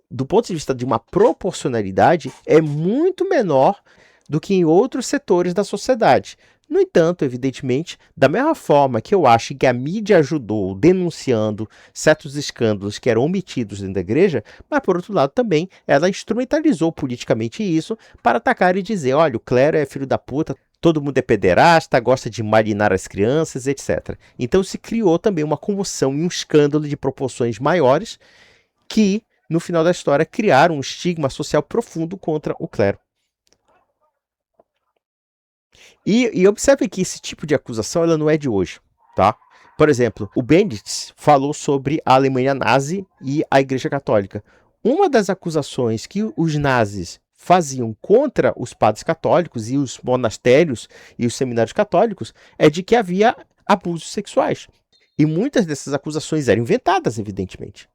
do ponto de vista de uma proporcionalidade, é muito menor do que em outros setores da sociedade. No entanto, evidentemente, da mesma forma que eu acho que a mídia ajudou denunciando certos escândalos que eram omitidos dentro da igreja, mas por outro lado também ela instrumentalizou politicamente isso para atacar e dizer: olha, o clero é filho da puta, todo mundo é pederasta, gosta de marinar as crianças, etc. Então se criou também uma comoção e um escândalo de proporções maiores que, no final da história, criaram um estigma social profundo contra o clero. E observe que esse tipo de acusação ela não é de hoje, tá? Por exemplo, o Bendit falou sobre a Alemanha nazi e a Igreja Católica. Uma das acusações que os nazis faziam contra os padres católicos e os monastérios e os seminários católicos é de que havia abusos sexuais. E muitas dessas acusações eram inventadas, evidentemente.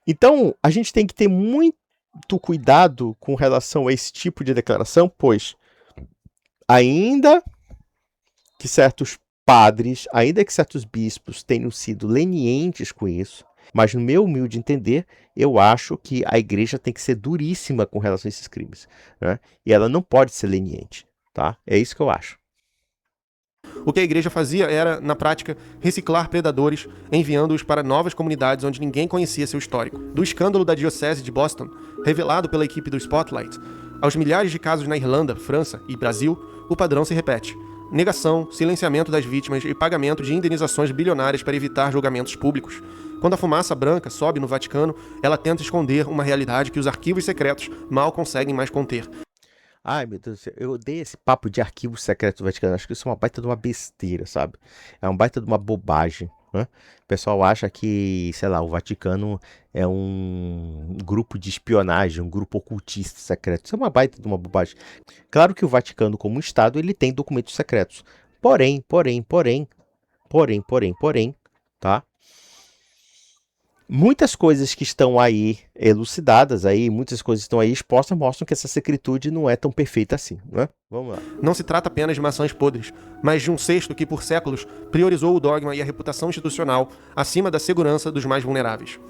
Então, a gente tem que ter muito cuidado com relação a esse tipo de declaração, pois ainda que certos padres, ainda que certos bispos tenham sido lenientes com isso, mas no meu humilde entender, eu acho que a igreja tem que ser duríssima com relação a esses crimes, né? E ela não pode ser leniente, tá? É isso que eu acho.
O que a igreja fazia era, na prática, reciclar predadores, enviando-os para novas comunidades onde ninguém conhecia seu histórico. Do escândalo da Diocese de Boston, revelado pela equipe do Spotlight, aos milhares de casos na Irlanda, França e Brasil, o padrão se repete. Negação, silenciamento das vítimas e pagamento de indenizações bilionárias para evitar julgamentos públicos. Quando a fumaça branca sobe no Vaticano, ela tenta esconder uma realidade que os arquivos secretos mal conseguem mais conter.
Ai, meu Deus do céu, eu odeio esse papo de arquivo secreto do Vaticano. Acho que isso é uma baita de uma besteira, sabe? É uma baita de uma bobagem, né? O pessoal acha que, sei lá, o Vaticano é um grupo de espionagem, um grupo ocultista secreto. Isso é uma baita de uma bobagem. Claro que o Vaticano, como Estado, ele tem documentos secretos. Porém, tá? Muitas coisas que estão aí elucidadas, muitas coisas que estão aí expostas, mostram que essa secretude não é tão perfeita assim, né? Vamos lá.
Não se trata apenas de maçãs podres, mas de um cesto que, por séculos, priorizou o dogma e a reputação institucional acima da segurança dos mais vulneráveis.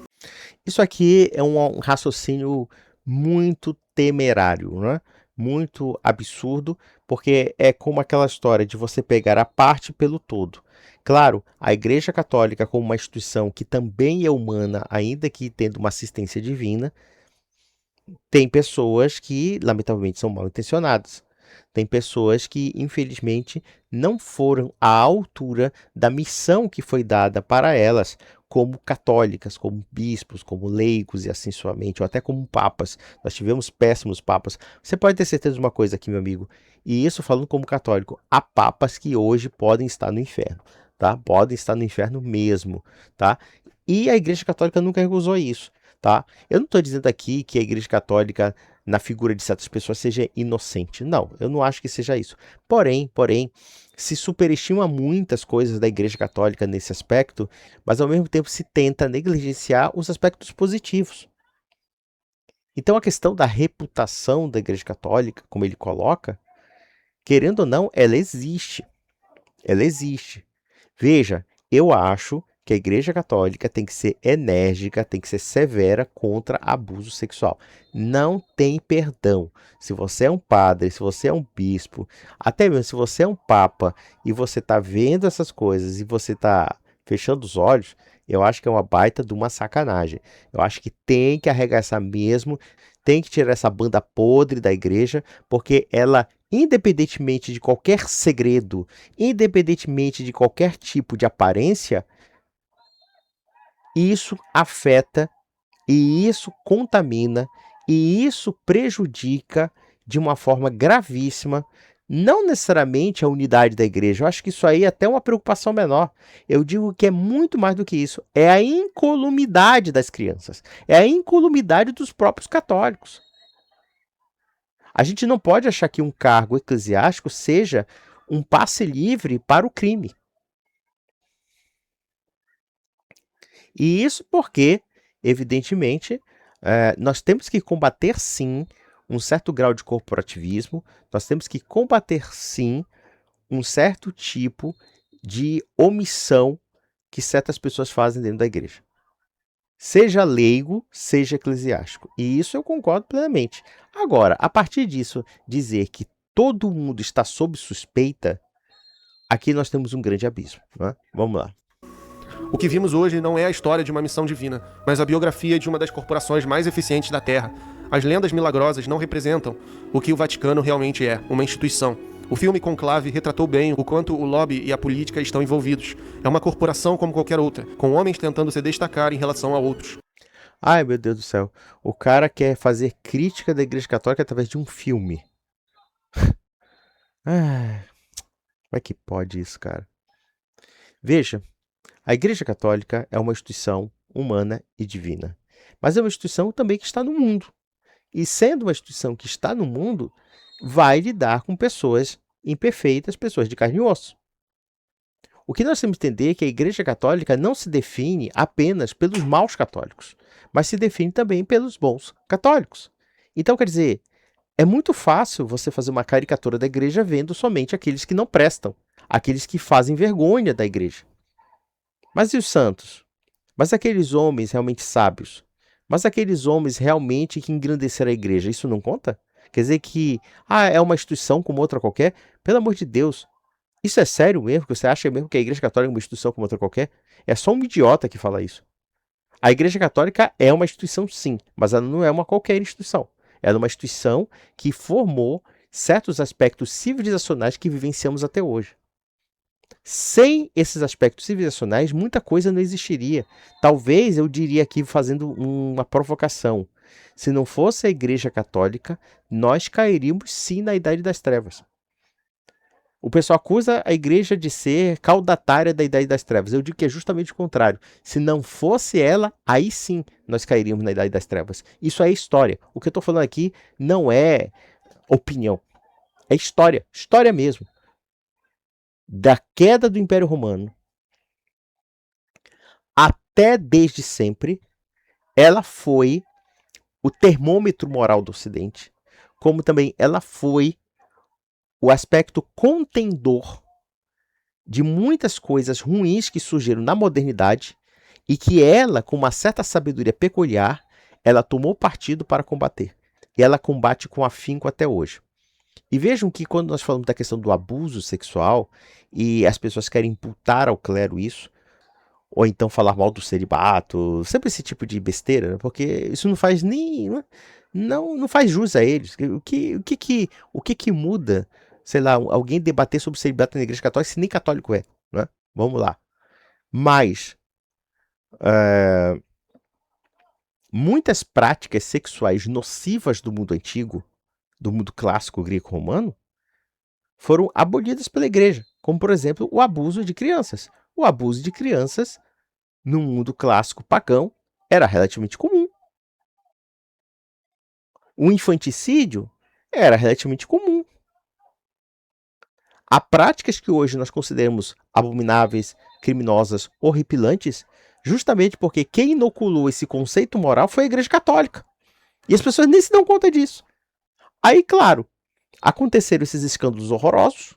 Isso aqui é um raciocínio muito temerário, né? Muito absurdo, porque é como aquela história de você pegar a parte pelo todo. Claro, a Igreja Católica, como uma instituição que também é humana, ainda que tendo uma assistência divina, tem pessoas que, lamentavelmente, são mal intencionadas. Tem pessoas que, infelizmente, não foram à altura da missão que foi dada para elas, como católicas, como bispos, como leigos e assim suavemente, ou até como papas. Nós tivemos péssimos papas. Você pode ter certeza de uma coisa aqui, meu amigo, e isso falando como católico, há papas que hoje podem estar no inferno, tá? Podem estar no inferno mesmo, tá? E a Igreja Católica nunca recusou isso, tá? Eu não estou dizendo aqui que a Igreja Católica, na figura de certas pessoas, seja inocente. Não, eu não acho que seja isso. Porém, se superestima muitas coisas da Igreja Católica nesse aspecto, mas ao mesmo tempo se tenta negligenciar os aspectos positivos. Então a questão da reputação da Igreja Católica, como ele coloca, querendo ou não, ela existe. Ela existe. Veja, eu acho que a Igreja Católica tem que ser enérgica, tem que ser severa contra abuso sexual. Não tem perdão. Se você é um padre, se você é um bispo, até mesmo se você é um papa e você está vendo essas coisas e você está fechando os olhos, eu acho que é uma baita de uma sacanagem. Eu acho que tem que arregaçar mesmo, tem que tirar essa banda podre da igreja, porque ela, independentemente de qualquer segredo, independentemente de qualquer tipo de aparência, isso afeta e isso contamina e isso prejudica de uma forma gravíssima, não necessariamente a unidade da igreja. Eu acho que isso aí é até uma preocupação menor. Eu digo que é muito mais do que isso. É a incolumidade das crianças. É a incolumidade dos próprios católicos. A gente não pode achar que um cargo eclesiástico seja um passe livre para o crime. E isso porque, evidentemente, nós temos que combater sim um certo grau de corporativismo, nós temos que combater sim um certo tipo de omissão que certas pessoas fazem dentro da igreja. Seja leigo, seja eclesiástico. E isso eu concordo plenamente. Agora, a partir disso, dizer que todo mundo está sob suspeita, aqui nós temos um grande abismo, né? Vamos lá.
O que vimos hoje não é a história de uma missão divina, mas a biografia de uma das corporações mais eficientes da Terra. As lendas milagrosas não representam o que o Vaticano realmente é, uma instituição. O filme Conclave retratou bem o quanto o lobby e a política estão envolvidos. É uma corporação como qualquer outra, com homens tentando se destacar em relação a outros.
Ai, meu Deus do céu. O cara quer fazer crítica da Igreja Católica através de um filme. Como é que pode isso, cara? Veja, a Igreja Católica é uma instituição humana e divina. Mas é uma instituição também que está no mundo. E sendo uma instituição que está no mundo, vai lidar com pessoas imperfeitas, pessoas de carne e osso. O que nós temos que entender é que a Igreja Católica não se define apenas pelos maus católicos, mas se define também pelos bons católicos. Então, quer dizer, é muito fácil você fazer uma caricatura da igreja vendo somente aqueles que não prestam, aqueles que fazem vergonha da igreja. Mas e os santos? Mas aqueles homens realmente sábios? Mas aqueles homens realmente que engrandeceram a igreja, isso não conta? Quer dizer que, é uma instituição como outra qualquer? Pelo amor de Deus, isso é sério mesmo? Que você acha mesmo que a Igreja Católica é uma instituição como outra qualquer? É só um idiota que fala isso. A Igreja Católica é uma instituição, sim, mas ela não é uma qualquer instituição. Ela é uma instituição que formou certos aspectos civilizacionais que vivenciamos até hoje. Sem esses aspectos civilizacionais, muita coisa não existiria. Talvez eu diria aqui, fazendo uma provocação, se não fosse a Igreja Católica, nós cairíamos sim na Idade das Trevas. O pessoal acusa a igreja de ser caudatária da Idade das Trevas. Eu digo que é justamente o contrário. Se não fosse ela, aí sim nós cairíamos na Idade das Trevas. Isso é história. O que eu estou falando aqui não é opinião. É história. História mesmo. Da queda do Império Romano até desde sempre, ela foi o termômetro moral do Ocidente, como também ela foi o aspecto contendor de muitas coisas ruins que surgiram na modernidade e que ela, com uma certa sabedoria peculiar, ela tomou partido para combater. E ela combate com afinco até hoje. E vejam que quando nós falamos da questão do abuso sexual e as pessoas querem imputar ao clero isso, ou então falar mal do celibato, sempre esse tipo de besteira, né? Porque isso não faz nem... Não faz jus a eles. O que muda, sei lá, alguém debater sobre celibato na Igreja Católica se nem católico é, né? Vamos lá. Mas muitas práticas sexuais nocivas do mundo antigo, do mundo clássico greco-romano, foram abolidas pela Igreja, como por exemplo o abuso de crianças. O abuso de crianças no mundo clássico pagão era relativamente comum. O infanticídio era relativamente comum. Há práticas que hoje nós consideramos abomináveis, criminosas, horripilantes, justamente porque quem inoculou esse conceito moral foi a Igreja Católica. E as pessoas nem se dão conta disso. Aí, claro, aconteceram esses escândalos horrorosos,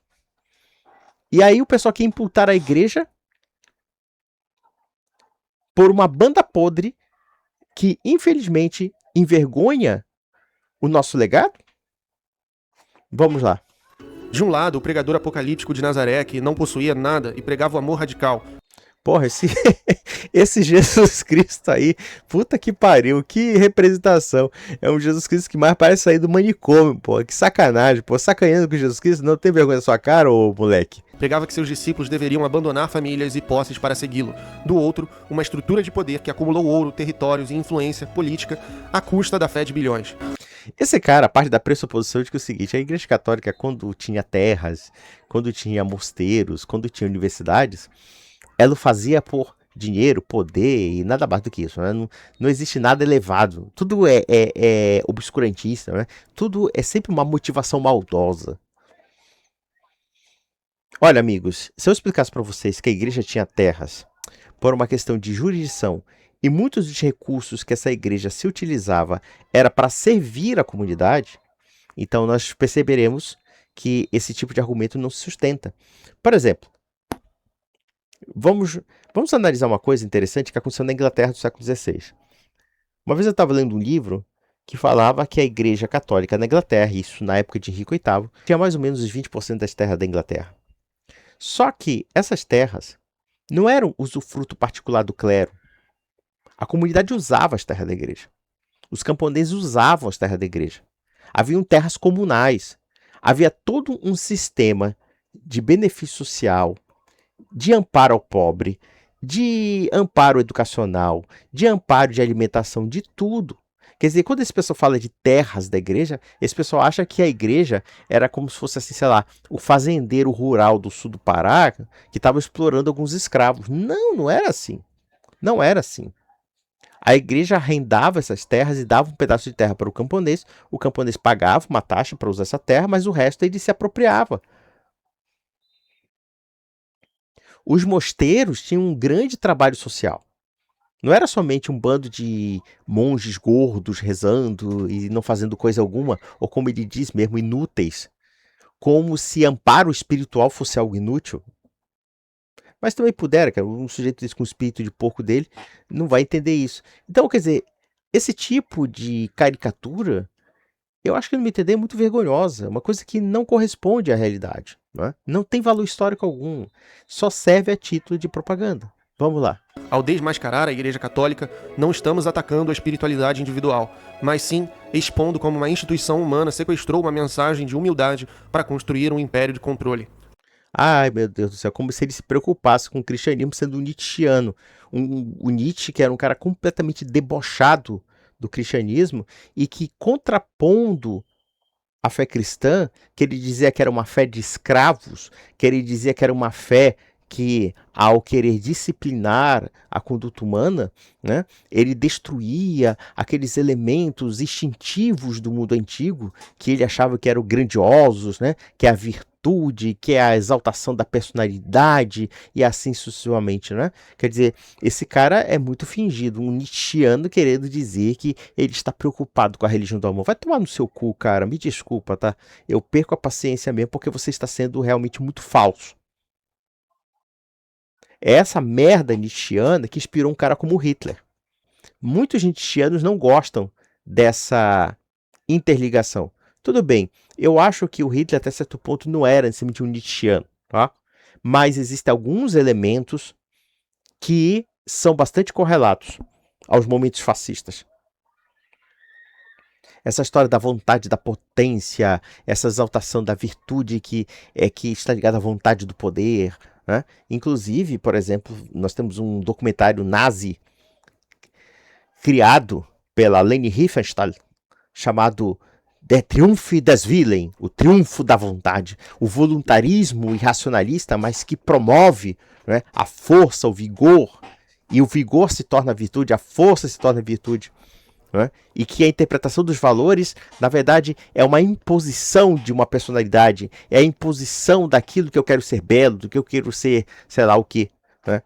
e aí o pessoal quer imputar a Igreja por uma banda podre que, infelizmente, envergonha o nosso legado? Vamos lá.
De um lado, o pregador apocalíptico de Nazaré, que não possuía nada e pregava o amor radical.
Porra, esse Jesus Cristo aí, puta que pariu, que representação. É um Jesus Cristo que mais parece sair do manicômio, pô. Que sacanagem, pô. Sacanhando com Jesus Cristo, não tem vergonha na sua cara, ô moleque.
Pregava que seus discípulos deveriam abandonar famílias e posses para segui-lo. Do outro, uma estrutura de poder que acumulou ouro, territórios e influência política à custa da fé de bilhões.
Esse cara, a parte da pressuposição de que é o seguinte, a Igreja Católica, quando tinha terras, quando tinha mosteiros, quando tinha universidades, ela fazia por dinheiro, poder e nada mais do que isso, né? Não existe nada elevado. Tudo é obscurantista, né? Tudo é sempre uma motivação maldosa. Olha, amigos, se eu explicasse para vocês que a igreja tinha terras por uma questão de jurisdição e muitos dos recursos que essa igreja se utilizava era para servir a comunidade, então nós perceberemos que esse tipo de argumento não se sustenta. Por exemplo, vamos analisar uma coisa interessante que aconteceu na Inglaterra do século XVI. Uma vez eu estava lendo um livro que falava que a Igreja Católica na Inglaterra, isso na época de Henrique VIII, tinha mais ou menos os 20% das terras da Inglaterra. Só que essas terras não eram usufruto particular do clero. A comunidade usava as terras da igreja. Os camponeses usavam as terras da igreja. Haviam terras comunais. Havia todo um sistema de benefício social, de amparo ao pobre, de amparo educacional, de amparo de alimentação, de tudo. Quer dizer, quando esse pessoal fala de terras da igreja, esse pessoal acha que a igreja era como se fosse assim, sei lá, o fazendeiro rural do sul do Pará que estava explorando alguns escravos. Não era assim. Não era assim. A igreja arrendava essas terras e dava um pedaço de terra para o camponês pagava uma taxa para usar essa terra, mas o resto ele se apropriava. Os mosteiros tinham um grande trabalho social. Não era somente um bando de monges gordos rezando e não fazendo coisa alguma, ou como ele diz mesmo, inúteis, como se amparo espiritual fosse algo inútil. Mas também pudera, cara, um sujeito desse com o espírito de porco dele não vai entender isso. Então, quer dizer, esse tipo de caricatura, eu acho que, no meu entender, é muito vergonhosa, uma coisa que não corresponde à realidade, não é? Não tem valor histórico algum, só serve a título de propaganda. Vamos lá.
Ao desmascarar a Igreja Católica, não estamos atacando a espiritualidade individual, mas sim expondo como uma instituição humana sequestrou uma mensagem de humildade para construir um império de controle.
Ai, meu Deus do céu, como se ele se preocupasse com o cristianismo sendo um nietzschiano. O Nietzsche, que era um cara completamente debochado do cristianismo e que, contrapondo a fé cristã, que ele dizia que era uma fé de escravos, que ele dizia que era uma fé que, ao querer disciplinar a conduta humana, né, ele destruía aqueles elementos instintivos do mundo antigo, que ele achava que eram grandiosos, né, que é a virtude, que é a exaltação da personalidade, e assim sucessivamente, né? Quer dizer, esse cara é muito fingido, um nietzschiano querendo dizer que ele está preocupado com a religião do amor. Vai tomar no seu cu, cara, me desculpa, tá? Eu perco a paciência mesmo porque você está sendo realmente muito falso. É essa merda nietzschiana que inspirou um cara como Hitler. Muitos nietzschianos não gostam dessa interligação. Tudo bem, eu acho que o Hitler até certo ponto não era necessariamente um nietzschiano, tá? Mas existem alguns elementos que são bastante correlatos aos momentos fascistas. Essa história da vontade, da potência, essa exaltação da virtude que está ligada à vontade do poder, né? Inclusive, por exemplo, nós temos um documentário nazi criado pela Leni Riefenstahl chamado Der Triumph des Willen, o triunfo da vontade, o voluntarismo irracionalista, mas que promove, né, a força, o vigor, e o vigor se torna virtude, a força se torna virtude. Né? E que a interpretação dos valores, na verdade, é uma imposição de uma personalidade, é a imposição daquilo que eu quero ser belo, do que eu quero ser, sei lá o quê. Né?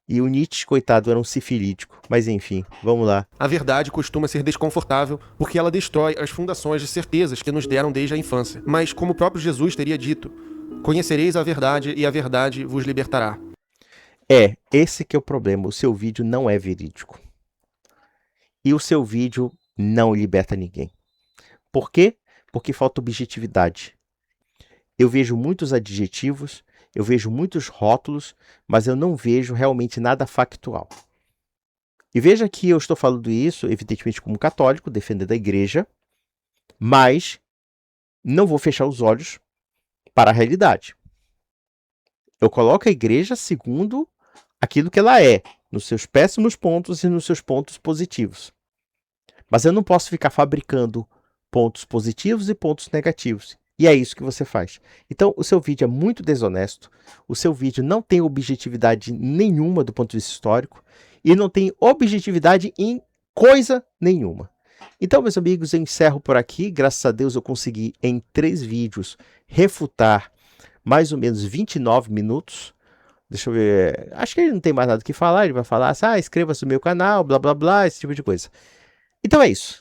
E o Nietzsche, coitado, era um sifilítico. Mas enfim, vamos lá.
A verdade costuma ser desconfortável porque ela destrói as fundações de certezas que nos deram desde a infância. Mas, como o próprio Jesus teria dito, conhecereis a verdade e a verdade vos libertará.
Esse que é o problema. O seu vídeo não é verídico. E o seu vídeo não liberta ninguém. Por quê? Porque falta objetividade. Eu vejo muitos adjetivos, eu vejo muitos rótulos, mas eu não vejo realmente nada factual. E veja que eu estou falando isso, evidentemente, como católico, defendendo a igreja, mas não vou fechar os olhos para a realidade. Eu coloco a igreja segundo aquilo que ela é, nos seus péssimos pontos e nos seus pontos positivos. Mas eu não posso ficar fabricando pontos positivos e pontos negativos. E é isso que você faz. Então, o seu vídeo é muito desonesto, o seu vídeo não tem objetividade nenhuma do ponto de vista histórico e não tem objetividade em coisa nenhuma. Então, meus amigos, eu encerro por aqui. Graças a Deus eu consegui, em 3 vídeos, refutar mais ou menos 29 minutos. Deixa eu ver. Acho que ele não tem mais nada o que falar. Ele vai falar assim, inscreva-se no meu canal, blá blá blá, esse tipo de coisa. Então é isso.